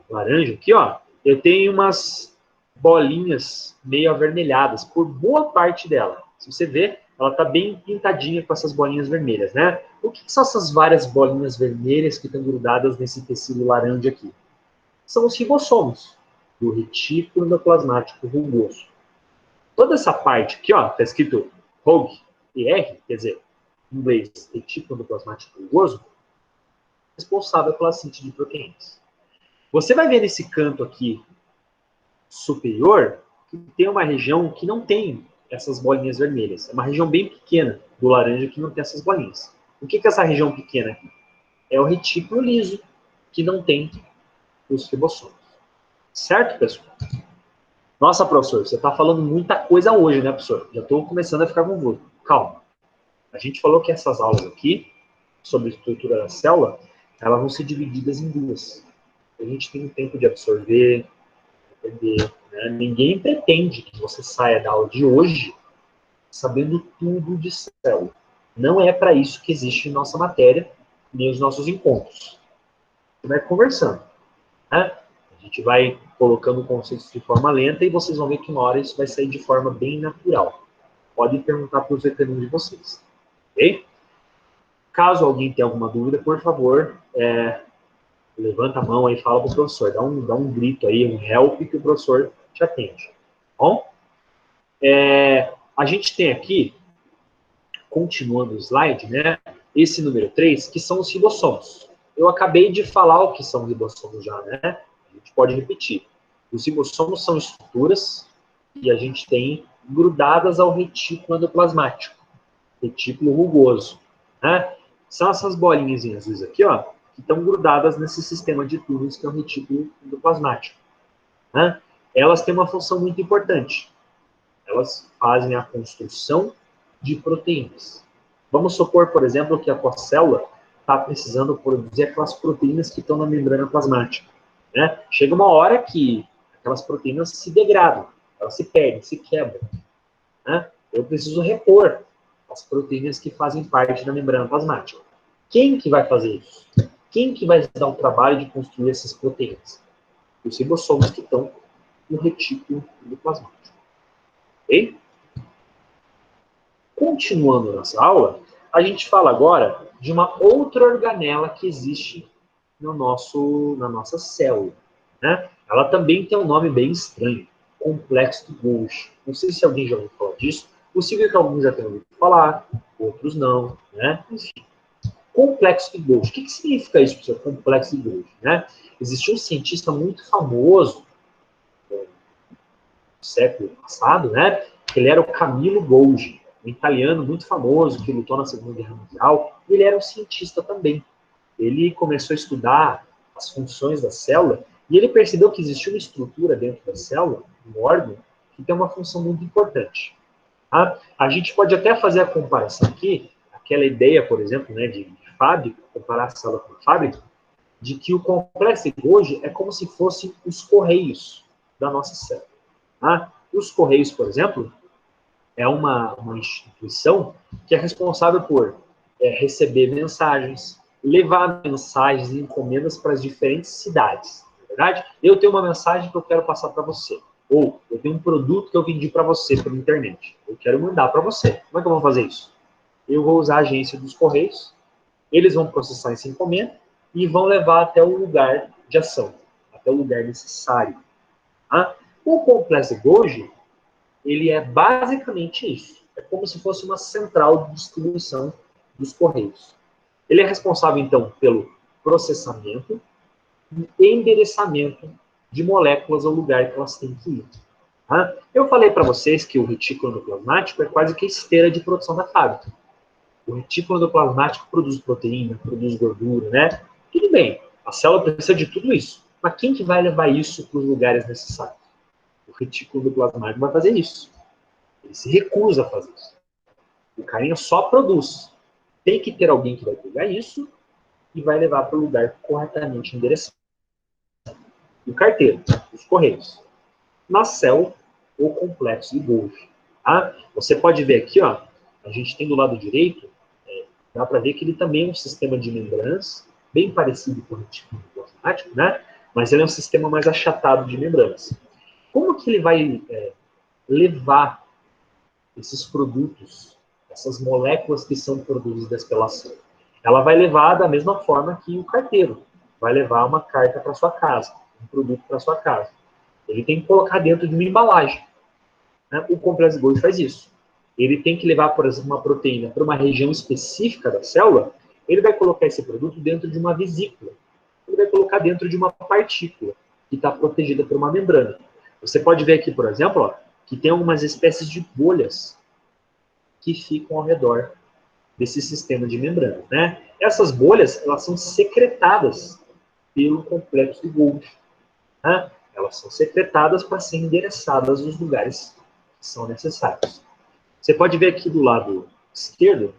S1: laranja aqui, ó, eu tenho umas bolinhas meio avermelhadas, por boa parte dela. Se você ver, ela está bem pintadinha com essas bolinhas vermelhas, né? O que são essas várias bolinhas vermelhas que estão grudadas nesse tecido laranja aqui? São os ribossomos do retículo endoplasmático rugoso. Toda essa parte aqui, ó, está escrito ROG e R, quer dizer, em inglês, retículo endoplasmático rugoso, responsável pela síntese de proteínas. Você vai ver nesse canto aqui superior que tem uma região que não tem essas bolinhas vermelhas. É uma região bem pequena do laranja que não tem essas bolinhas. O que é essa região pequena aqui? É o retículo liso, que não tem os ribossomos. Certo, pessoal? Nossa, professor, você está falando muita coisa hoje, né, professor? Já estou começando a ficar confuso. Calma. A gente falou que essas aulas aqui, sobre a estrutura da célula, elas vão ser divididas em duas. A gente tem um tempo de absorver, entender, né? Ninguém pretende que você saia da aula de hoje sabendo tudo de célula. Não é para isso que existe nossa matéria, nem os nossos encontros. Você vai conversando, né? A gente vai colocando conceitos de forma lenta e vocês vão ver que uma hora isso vai sair de forma bem natural. Podem perguntar para os veteranos de vocês, ok? Caso alguém tenha alguma dúvida, por favor, levanta a mão aí e fala para o professor. Dá um grito aí, um help, que o professor te atende. Bom? A gente tem aqui, continuando o slide, né? Esse número 3, que são os ribossomos. Eu acabei de falar o que são ribossomos já, né? A gente pode repetir. Os ribossomos são estruturas que a gente tem grudadas ao retículo endoplasmático, retículo rugoso, né? São essas bolinhas azuis aqui, ó, que estão grudadas nesse sistema de túneis que é o retículo endoplasmático, né? Elas têm uma função muito importante. Elas fazem a construção de proteínas. Vamos supor, por exemplo, que a tua célula está precisando produzir aquelas proteínas que estão na membrana plasmática, né? Chega uma hora que aquelas proteínas se degradam, elas se perdem, se quebram, né? Eu preciso repor as proteínas que fazem parte da membrana plasmática. Quem que vai fazer isso? Quem que vai dar o trabalho de construir essas proteínas? Os ribossomos que estão no retículo endoplasmático. Ok? Continuando nossa aula, a gente fala agora de uma outra organela que existe na nossa célula, né? Ela também tem um nome bem estranho, complexo de Golgi. Não sei se alguém já ouviu falar disso. Possível que alguns já tenham ouvido falar, outros não, né? Enfim. Complexo de Golgi. O que significa isso, professor? Complexo de Golgi, né? Existiu um cientista muito famoso no século passado, né? Ele era o Camillo Golgi, um italiano muito famoso que lutou na Segunda Guerra Mundial. Ele era um cientista também. Ele começou a estudar as funções da célula e ele percebeu que existia uma estrutura dentro da célula, um órgão, que tem uma função muito importante. Tá? A gente pode até fazer a comparação aqui, aquela ideia, por exemplo, né, de fábrica, comparar a célula com a fábrica, de que o complexo de Golgi é como se fossem os correios da nossa célula. Tá? Os correios, por exemplo, é uma instituição que é responsável por receber mensagens, levar mensagens e encomendas para as diferentes cidades. Na verdade, eu tenho uma mensagem que eu quero passar para você. Ou eu tenho um produto que eu vendi para você pela internet. Eu quero mandar para você. Como é que eu vou fazer isso? Eu vou usar a agência dos Correios, eles vão processar essa encomenda e vão levar até o lugar de ação, até o lugar necessário. Tá? O complexo de Golgi, ele é basicamente isso. É como se fosse uma central de distribuição dos Correios. Ele é responsável, então, pelo processamento e endereçamento de moléculas ao lugar que elas têm que ir. Tá? Eu falei para vocês que o retículo endoplasmático é quase que a esteira de produção da fábrica. O retículo endoplasmático produz proteína, produz gordura, né? Tudo bem, a célula precisa de tudo isso. Mas quem que vai levar isso para os lugares necessários? O retículo endoplasmático vai fazer isso. Ele se recusa a fazer isso. O carinha só produz. Tem que ter alguém que vai pegar isso e vai levar para o lugar corretamente endereçado. O carteiro, os correios. Na célula, o complexo de Golgi. Tá? Você pode ver aqui, ó, a gente tem do lado direito, dá para ver que ele também é um sistema de membranas, bem parecido com o retículo endoplasmático, né? Mas ele é um sistema mais achatado de membranas. Como que ele vai levar esses produtos, essas moléculas que são produzidas pela célula? Ela vai levar da mesma forma que o carteiro vai levar uma carta para sua casa, um produto para sua casa. Ele tem que colocar dentro de uma embalagem. Né? O complexo Golgi faz isso. Ele tem que levar, por exemplo, uma proteína para uma região específica da célula, ele vai colocar esse produto dentro de uma vesícula. Ele vai colocar dentro de uma partícula que está protegida por uma membrana. Você pode ver aqui, por exemplo, ó, que tem algumas espécies de bolhas que ficam ao redor desse sistema de membrana, né? Essas bolhas, elas são secretadas pelo complexo de Golgi. Né? Elas são secretadas para serem endereçadas nos lugares que são necessários. Você pode ver aqui do lado esquerdo,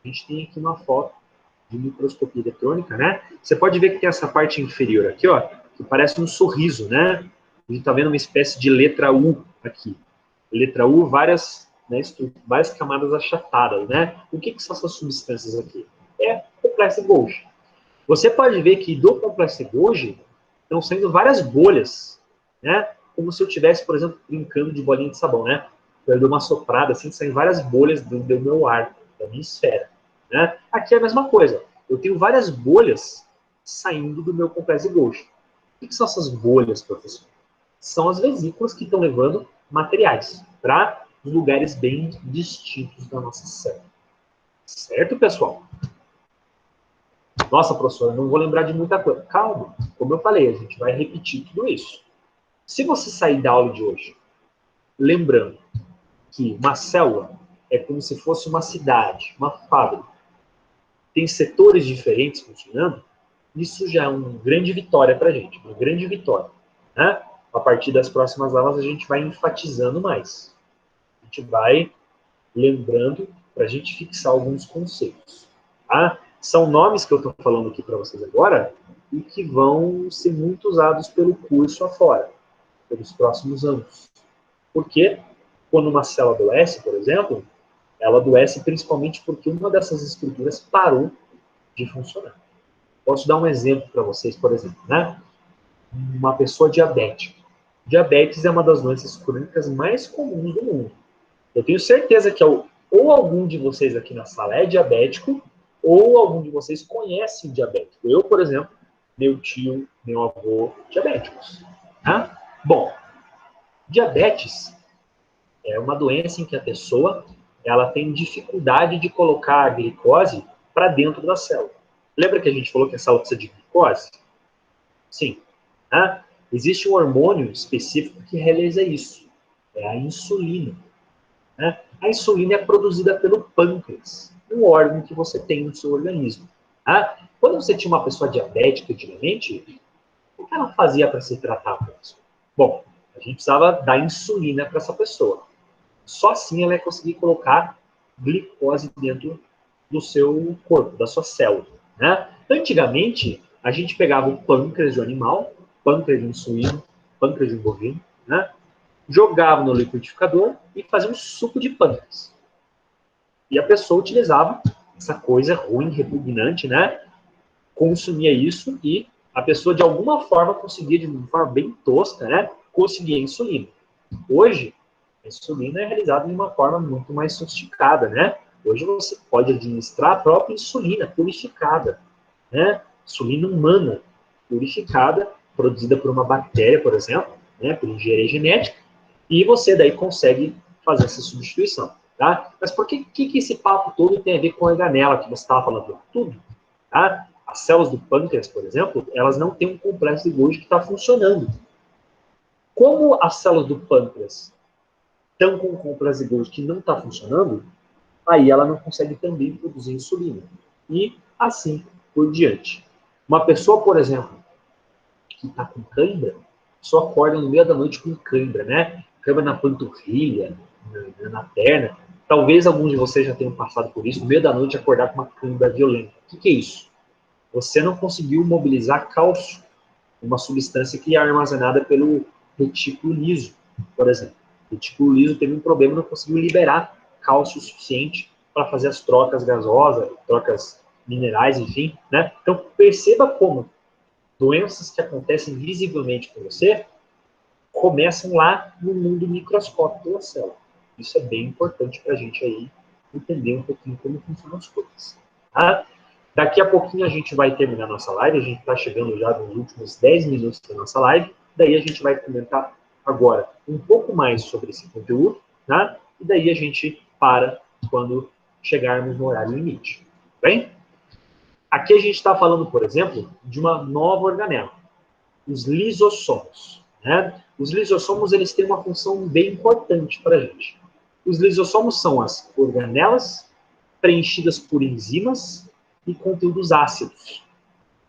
S1: a gente tem aqui uma foto de microscopia eletrônica, né? Você pode ver que tem essa parte inferior aqui, ó, que parece um sorriso, né? A gente está vendo uma espécie de letra U aqui. Letra U, várias, né, várias camadas achatadas, né? O que são essas substâncias aqui? É complexo Golgi. Você pode ver que do complexo Golgi estão saindo várias bolhas, né? Como se eu estivesse, por exemplo, brincando de bolinha de sabão, né? Eu dou uma soprada, assim, saem várias bolhas do meu ar, da minha esfera, né? Aqui é a mesma coisa. Eu tenho várias bolhas saindo do meu complexo Golgi. O que são essas bolhas, professor? São as vesículas que estão levando materiais para lugares bem distintos da nossa célula. Certo, pessoal? Nossa, professor, eu não vou lembrar de muita coisa. Calma, como eu falei, a gente vai repetir tudo isso. Se você sair da aula de hoje lembrando que uma célula é como se fosse uma cidade, uma fábrica, tem setores diferentes funcionando, isso já é uma grande vitória para a gente, uma grande vitória. Né? A partir das próximas aulas a gente vai enfatizando mais. A gente vai lembrando para a gente fixar alguns conceitos. Tá? São nomes que eu estou falando aqui para vocês agora e que vão ser muito usados pelo curso afora, pelos próximos anos. Porque quando uma célula adoece, por exemplo, ela adoece principalmente porque uma dessas estruturas parou de funcionar. Posso dar um exemplo para vocês, por exemplo, né? Uma pessoa diabética. Diabetes é uma das doenças crônicas mais comuns do mundo. Eu tenho certeza que ou algum de vocês aqui na sala é diabético, ou algum de vocês conhece um diabético. Eu, por exemplo, meu tio, meu avô, diabéticos. Tá? Bom, diabetes é uma doença em que a pessoa ela tem dificuldade de colocar a glicose para dentro da célula. Lembra que a gente falou que a célula precisa de glicose? Sim. Né? Existe um hormônio específico que realiza isso. É a insulina. Né? A insulina é produzida pelo pâncreas, um órgão que você tem no seu organismo. Né? Quando você tinha uma pessoa diabética antigamente, o que ela fazia para se tratar? Bom, a gente precisava dar insulina para essa pessoa. Só assim ela ia conseguir colocar glicose dentro do seu corpo, da sua célula. Né? Antigamente, a gente pegava o pâncreas de um animal, pâncreas de um suíno, pâncreas de um bovino, né? Jogava no liquidificador e fazia um suco de pâncreas. E a pessoa utilizava essa coisa ruim, repugnante, né? Consumia isso e a pessoa, de alguma forma, conseguia, de uma forma bem tosca, né? Conseguia insulina. Hoje, a insulina é realizada de uma forma muito mais sofisticada, né? Hoje você pode administrar a própria insulina purificada, né? Insulina humana purificada, produzida por uma bactéria, por exemplo, né? Por engenharia genética, e você daí consegue fazer essa substituição, tá? Mas por que esse papo todo tem a ver com a organela que você estava falando? Tudo, tá? As células do pâncreas, por exemplo, elas não têm um complexo de Golgi que está funcionando. Como as células do pâncreas estão com um complexo de Golgi que não está funcionando, aí ela não consegue também produzir insulina. E assim por diante. Uma pessoa, por exemplo, que está com cãibra, só acorda no meio da noite com cãibra, né? Cãibra na panturrilha, na perna. Talvez alguns de vocês já tenham passado por isso, no meio da noite acordar com uma cãibra violenta. O que é isso? Você não conseguiu mobilizar cálcio, uma substância que é armazenada pelo retículo liso, por exemplo. O retículo liso teve um problema e não conseguiu liberar cálcio suficiente para fazer as trocas gasosas, trocas minerais, enfim, né? Então, perceba como doenças que acontecem visivelmente com você começam lá no mundo microscópico da célula. Isso é bem importante para a gente aí entender um pouquinho como funcionam as coisas. Tá? Daqui a pouquinho a gente vai terminar a nossa live, a gente está chegando já nos últimos 10 minutos da nossa live, daí a gente vai comentar agora um pouco mais sobre esse conteúdo, tá? E daí a gente para quando chegarmos no horário limite. Bem? Aqui a gente está falando, por exemplo, de uma nova organela, os lisossomos. Né? Os lisossomos eles têm uma função bem importante para a gente. Os lisossomos são as organelas preenchidas por enzimas e conteúdos ácidos.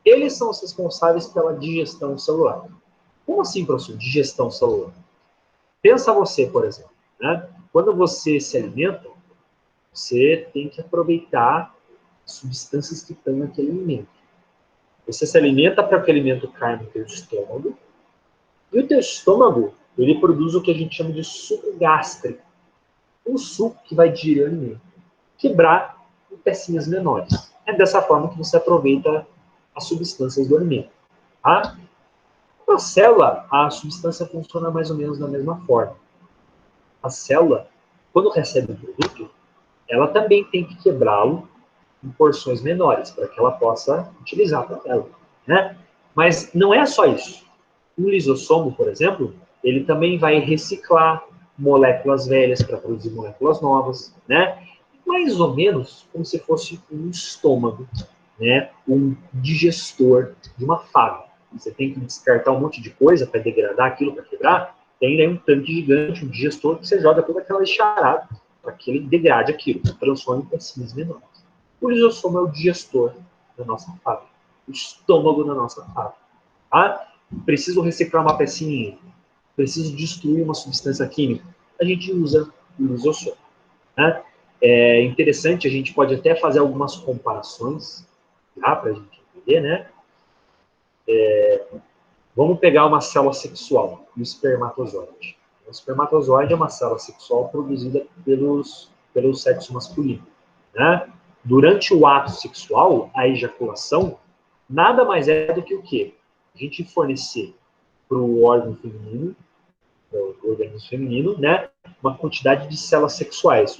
S1: Eles são os responsáveis pela digestão celular. Como assim, professor, digestão celular? Pensa você, por exemplo. Né? Quando você se alimenta, você tem que aproveitar as substâncias que estão naquele alimento. Você se alimenta para que o alimento caia no teu estômago, e o teu estômago, ele produz o que a gente chama de suco gástrico. Um suco que vai diretamente quebrar em pecinhas menores. É dessa forma que você aproveita as substâncias do alimento. Tá? Na célula, a substância funciona mais ou menos da mesma forma. A célula, quando recebe um produto, ela também tem que quebrá-lo em porções menores, para que ela possa utilizar para ela. Né? Mas não é só isso. O lisossomo, por exemplo, ele também vai reciclar moléculas velhas para produzir moléculas novas, né? Mais ou menos como se fosse um estômago, né? Um digestor de uma fábrica. Você tem que descartar um monte de coisa para degradar aquilo, para quebrar. Tem aí um tanque gigante, um digestor, que você joga toda aquela enxarada para que ele degrade aquilo, transforme em pecinhas menores. O lisossomo é o digestor da nossa fábrica, o estômago da nossa fábrica. Tá? Preciso reciclar uma pecinha, preciso destruir uma substância química, a gente usa o lisossomo. Né? É interessante, a gente pode até fazer algumas comparações, tá? Para a gente entender, né? Vamos pegar uma célula sexual, o espermatozoide. O espermatozoide é uma célula sexual produzida pelo sexo masculino. Né? Durante o ato sexual, a ejaculação nada mais é do que o quê? A gente fornecer para o órgão feminino, o organismo feminino, né, uma quantidade de células sexuais,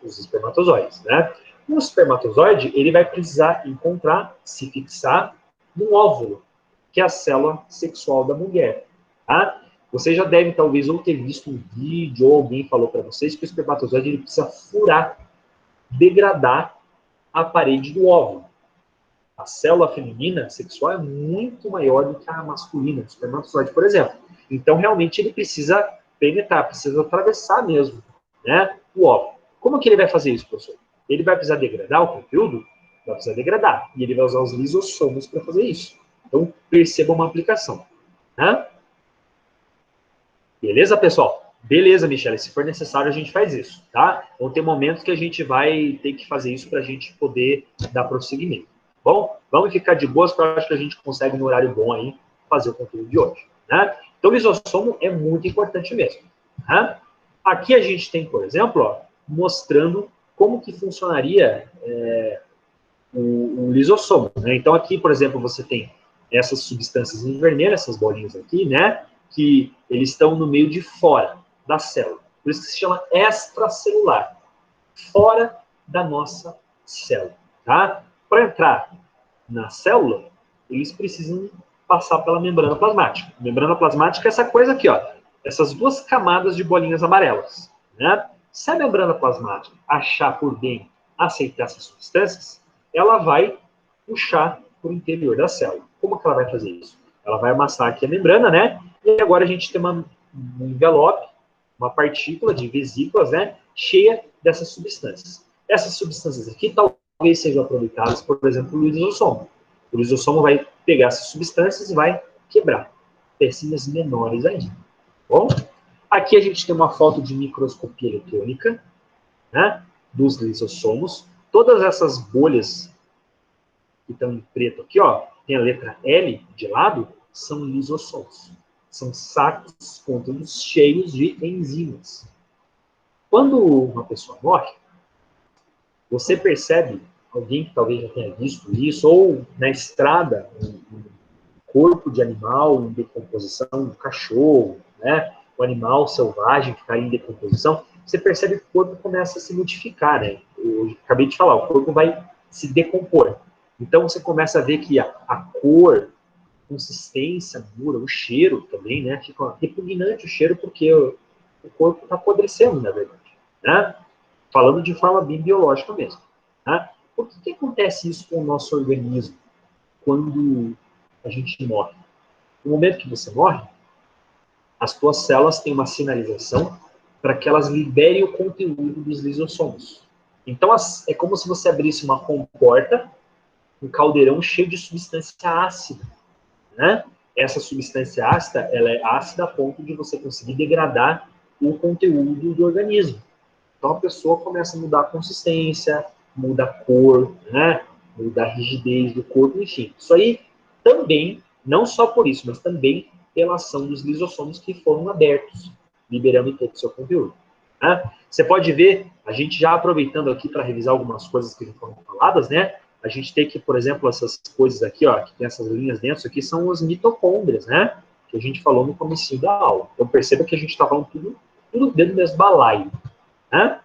S1: os espermatozoides. Né? O espermatozoide ele vai precisar encontrar, se fixar, no óvulo, que é a célula sexual da mulher. Tá? Você já deve, talvez, ou ter visto um vídeo, ou alguém falou para vocês que o espermatozoide ele precisa furar, degradar a parede do óvulo. A célula feminina sexual é muito maior do que a masculina, o espermatozoide, por exemplo. Então, realmente, ele precisa penetrar, precisa atravessar mesmo, né, o óvulo. Como que ele vai fazer isso, professor? Ele vai precisar degradar o conteúdo? Vai precisar degradar. E ele vai usar os lisossomos para fazer isso. Então, perceba uma aplicação. Né? Beleza, pessoal? Beleza, Michele. Se for necessário, a gente faz isso, tá? Vão ter momentos que a gente vai ter que fazer isso para a gente poder dar prosseguimento. Bom, vamos ficar de boas, porque eu acho que a gente consegue, no horário bom aí, fazer o conteúdo de hoje. Né? Então, o lisossomo é muito importante mesmo. Né? Aqui a gente tem, por exemplo, ó, mostrando como que funcionaria o lisossomo. Né? Então, aqui, por exemplo, você tem essas substâncias em vermelho, essas bolinhas aqui, né? Que eles estão no meio de fora da célula. Por isso que se chama extracelular. Fora da nossa célula. Tá? Para entrar na célula, eles precisam passar pela membrana plasmática. A membrana plasmática é essa coisa aqui, ó. Essas duas camadas de bolinhas amarelas. Né? Se a membrana plasmática achar por bem aceitar essas substâncias, ela vai puxar para o interior da célula. Como que ela vai fazer isso? Ela vai amassar aqui a membrana, né? E agora a gente tem um envelope, uma partícula de vesículas, né? Cheia dessas substâncias. Essas substâncias aqui talvez sejam aproveitadas, por exemplo, no lisossomo. O lisossomo vai pegar essas substâncias e vai quebrar pecinhas menores ainda. Bom, aqui a gente tem uma foto de microscopia eletrônica, né? Dos lisossomos. Todas essas bolhas que estão em preto aqui, ó, tem a letra L de lado, são lisossomos. São sacos contínuos cheios de enzimas. Quando uma pessoa morre, você percebe, alguém que talvez já tenha visto isso, ou na estrada, um corpo de animal em decomposição, um cachorro, né, um animal selvagem que está em decomposição, você percebe que o corpo começa a se modificar, né? Eu acabei de falar, o corpo vai se decompor. Então, você começa a ver que a cor, a consistência muda, o cheiro também, né? Fica repugnante o cheiro, porque o corpo está apodrecendo, na verdade. Né? Falando de forma bem biológica mesmo. Né? Por que acontece isso com o nosso organismo quando a gente morre? No momento que você morre, as tuas células têm uma sinalização para que elas liberem o conteúdo dos lisossomos. Então, é como se você abrisse uma comporta, um caldeirão cheio de substância ácida. Né? Essa substância ácida, ela é ácida a ponto de você conseguir degradar o conteúdo do organismo. Então a pessoa começa a mudar a consistência, muda a cor, né? da rigidez do corpo, enfim. Isso aí também, não só por isso, mas também pela ação dos lisossomos que foram abertos, liberando todo o seu conteúdo. Né? Você pode ver, a gente já aproveitando aqui para revisar algumas coisas que foram faladas, né? A gente tem que, por exemplo, essas coisas aqui, ó, que tem essas linhas dentro, isso aqui são as mitocôndrias, né? Que a gente falou no começo da aula. Então perceba que a gente está falando tudo dentro do mesmo balaio, né?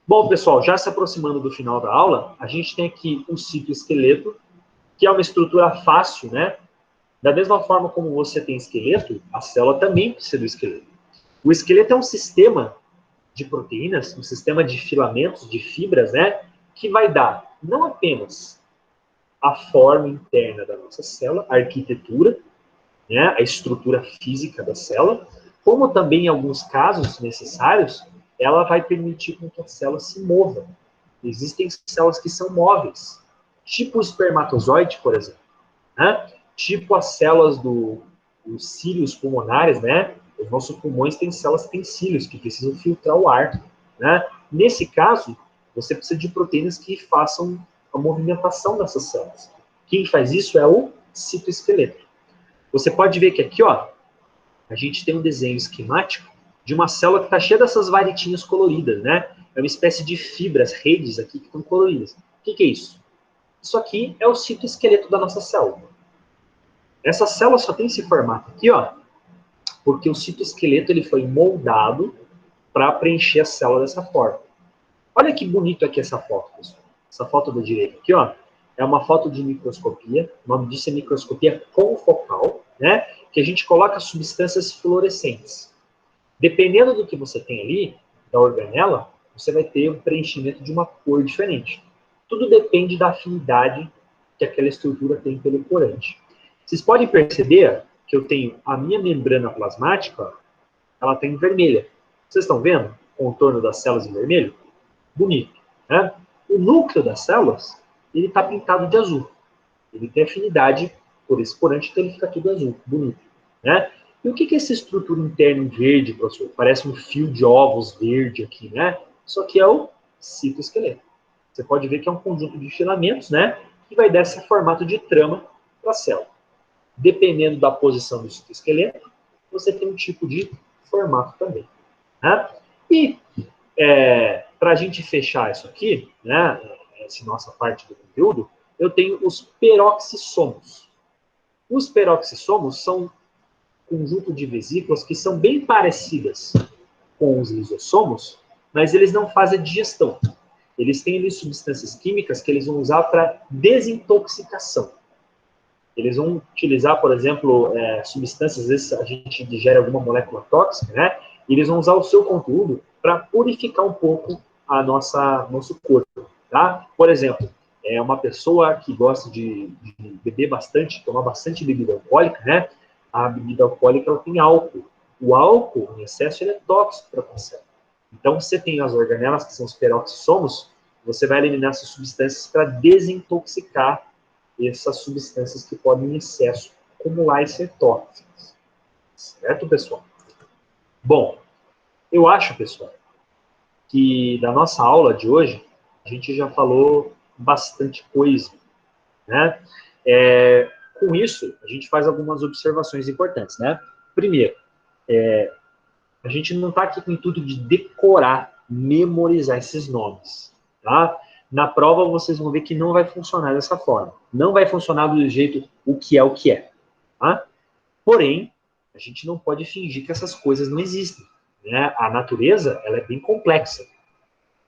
S1: Bom, pessoal, já se aproximando do final da aula, a gente tem aqui o citoesqueleto, que é uma estrutura fácil, né? Da mesma forma como você tem esqueleto, a célula também precisa do esqueleto. O esqueleto é um sistema de proteínas, um sistema de filamentos, de fibras, né? Que vai dar não apenas a forma interna da nossa célula, a arquitetura, né? A estrutura física da célula, como também, em alguns casos necessários, ela vai permitir que a célula se mova. Existem células que são móveis, tipo o espermatozoide, por exemplo, né? Tipo as células dos cílios pulmonares, né? Os nossos pulmões têm células que têm cílios, que precisam filtrar o ar, né? Nesse caso, você precisa de proteínas que façam a movimentação dessas células. Quem faz isso é o citoesqueleto. Você pode ver que aqui, ó, a gente tem um desenho esquemático de uma célula que está cheia dessas varetinhas coloridas, né? É uma espécie de fibras, redes aqui que estão coloridas. O que é isso? Isso aqui é o citoesqueleto da nossa célula. Essa célula só tem esse formato aqui, ó, porque o citoesqueleto ele foi moldado para preencher a célula dessa forma. Olha que bonito aqui essa foto, pessoal. Essa foto da direita aqui, ó, é uma foto de microscopia. O nome disso é microscopia confocal, né? Que a gente coloca substâncias fluorescentes. Dependendo do que você tem ali, da organela, você vai ter um preenchimento de uma cor diferente. Tudo depende da afinidade que aquela estrutura tem pelo corante. Vocês podem perceber que eu tenho a minha membrana plasmática, ó, ela tem vermelha. Vocês estão vendo o contorno das células em vermelho? Bonito, né? O núcleo das células, ele está pintado de azul. Ele tem afinidade por esse corante, então ele fica tudo azul, bonito, né? E o que é essa estrutura interna em verde, professor? Parece um fio de ovos verde aqui, né? Isso aqui é o citoesqueleto. Você pode ver que é um conjunto de filamentos, né? Que vai dar esse formato de trama para a célula. Dependendo da posição do citoesqueleto, você tem um tipo de formato também, né? E para a gente fechar isso aqui, né? Essa nossa parte do conteúdo, eu tenho os peroxissomos. Os peroxissomos são um conjunto de vesículas que são bem parecidas com os lisossomos, mas eles não fazem digestão. Eles têm ali substâncias químicas que eles vão usar para desintoxicação. Eles vão utilizar, por exemplo, substâncias, às vezes a gente digere alguma molécula tóxica, né? E eles vão usar o seu conteúdo para purificar um pouco nosso corpo, tá? Por exemplo, uma pessoa que gosta de beber bastante, tomar bastante bebida alcoólica, né? A bebida alcoólica ela tem álcool. O álcool, em excesso, ele é tóxico para a célula. Então, você tem as organelas, que são os peroxissomos, você vai eliminar essas substâncias para desintoxicar essas substâncias que podem, em excesso, acumular e ser tóxicas. Certo, pessoal? Bom, eu acho, pessoal, que da nossa aula de hoje, a gente já falou bastante coisa, né? Com isso, a gente faz algumas observações importantes, né? Primeiro, a gente não está aqui com o intuito de decorar, memorizar esses nomes, tá? Na prova, vocês vão ver que não vai funcionar dessa forma. Não vai funcionar do jeito o que é, tá? Porém, a gente não pode fingir que essas coisas não existem, né? A natureza, ela é bem complexa,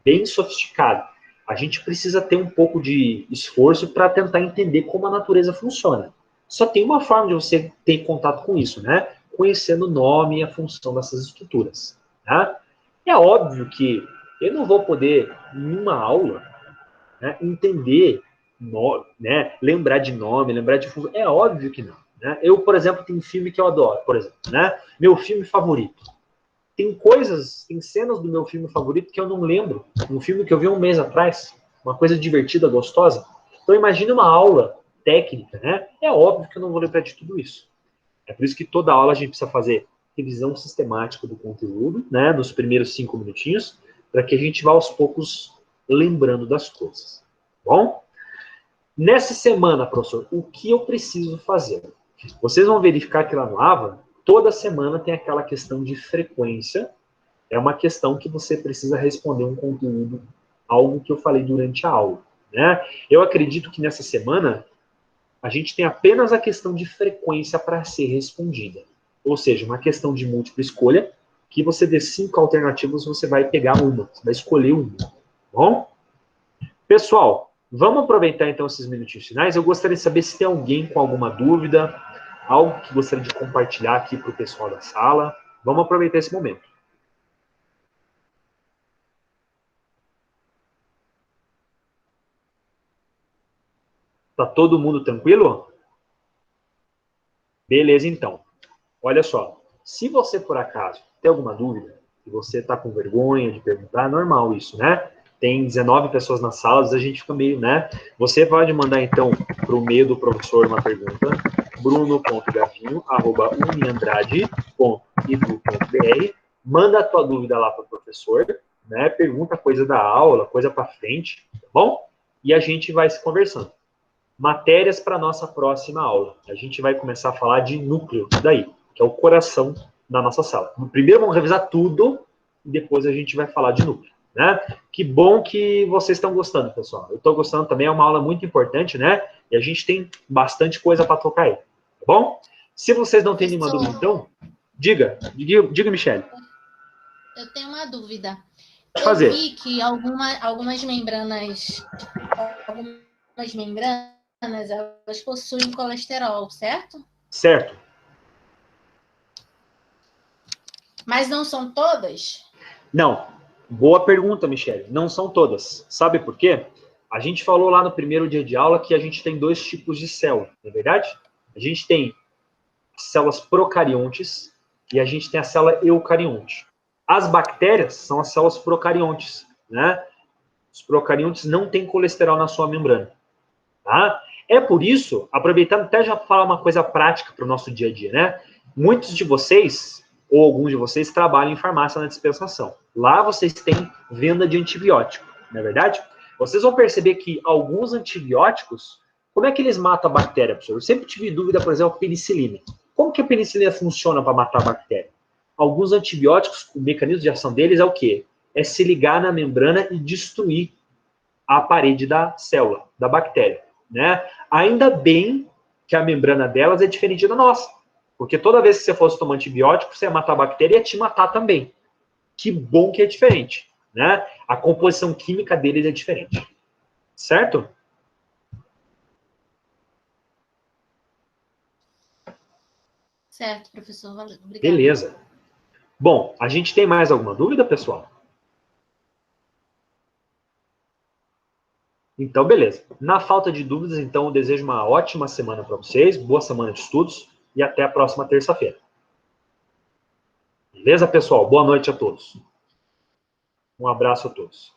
S1: bem sofisticada. A gente precisa ter um pouco de esforço para tentar entender como a natureza funciona. Só tem uma forma de você ter contato com isso, né? Conhecendo o nome e a função dessas estruturas. Tá? É óbvio que eu não vou poder, em uma aula, né, entender, né, lembrar de nome, lembrar de função. É óbvio que não. Né? Eu, por exemplo, tenho um filme que eu adoro, por exemplo, né? Meu filme favorito. Tem cenas do meu filme favorito que eu não lembro. Um filme que eu vi um mês atrás, uma coisa divertida, gostosa. Então imagine uma aula técnica, né? É óbvio que eu não vou lembrar de tudo isso. É por isso que toda aula a gente precisa fazer revisão sistemática do conteúdo, né? Nos primeiros 5 minutinhos, para que a gente vá aos poucos lembrando das coisas. Bom? Nessa semana, professor, o que eu preciso fazer? Vocês vão verificar que lá no AVA, toda semana tem aquela questão de frequência. É uma questão que você precisa responder um conteúdo, algo que eu falei durante a aula, né? Eu acredito que nessa semana a gente tem apenas a questão de frequência para ser respondida. Ou seja, uma questão de múltipla escolha, que você dê 5 alternativas, você vai pegar uma, você vai escolher uma, tá bom? Pessoal, vamos aproveitar então esses minutinhos finais. Eu gostaria de saber se tem alguém com alguma dúvida, algo que gostaria de compartilhar aqui para o pessoal da sala. Vamos aproveitar esse momento. Tá todo mundo tranquilo? Beleza, então. Olha só, se você, por acaso, tem alguma dúvida, e você está com vergonha de perguntar, é normal isso, né? Tem 19 pessoas na sala, às vezes a gente fica meio, né? Você pode mandar, então, para o e-mail do professor uma pergunta, bruno.gavinho@uniandrade.edu.br, manda a tua dúvida lá para o professor, né? Pergunta coisa da aula, coisa para frente, tá bom? E a gente vai se conversando. Matérias para nossa próxima aula. A gente vai começar a falar de núcleo daí, que é o coração da nossa sala. Primeiro vamos revisar tudo e depois a gente vai falar de núcleo, né? Que bom que vocês estão gostando, pessoal. Eu estou gostando também, é uma aula muito importante, né? E a gente tem bastante coisa para tocar aí, tá bom? Se vocês não têm nenhuma dúvida, então, diga, Michele.
S3: Eu tenho uma dúvida.
S1: Eu
S3: vi que algumas membranas, elas possuem colesterol, certo?
S1: Certo.
S3: Mas não são todas?
S1: Não. Boa pergunta, Michele. Não são todas. Sabe por quê? A gente falou lá no primeiro dia de aula que a gente tem 2 tipos de célula, não é verdade? A gente tem células procariontes e a gente tem a célula eucarionte. As bactérias são as células procariontes, né? Os procariontes não têm colesterol na sua membrana, tá? É por isso, aproveitando até já falar uma coisa prática para o nosso dia a dia, né? Muitos de vocês, ou alguns de vocês, trabalham em farmácia na dispensação. Lá vocês têm venda de antibiótico, não é verdade? Vocês vão perceber que alguns antibióticos, como é que eles matam a bactéria, professor? Eu sempre tive dúvida, por exemplo, penicilina. Como que a penicilina funciona para matar a bactéria? Alguns antibióticos, o mecanismo de ação deles é o quê? É se ligar na membrana e destruir a parede da célula, da bactéria, né? Ainda bem que a membrana delas é diferente da nossa, porque toda vez que você fosse tomar antibiótico, você ia matar a bactéria e ia te matar também. Que bom que é diferente, né? A composição química deles é diferente, certo?
S3: Certo, professor. Valeu. Obrigada.
S1: Beleza. Bom, a gente tem mais alguma dúvida, pessoal? Então, beleza. Na falta de dúvidas, então, eu desejo uma ótima semana para vocês, boa semana de estudos e até a próxima terça-feira. Beleza, pessoal? Boa noite a todos. Um abraço a todos.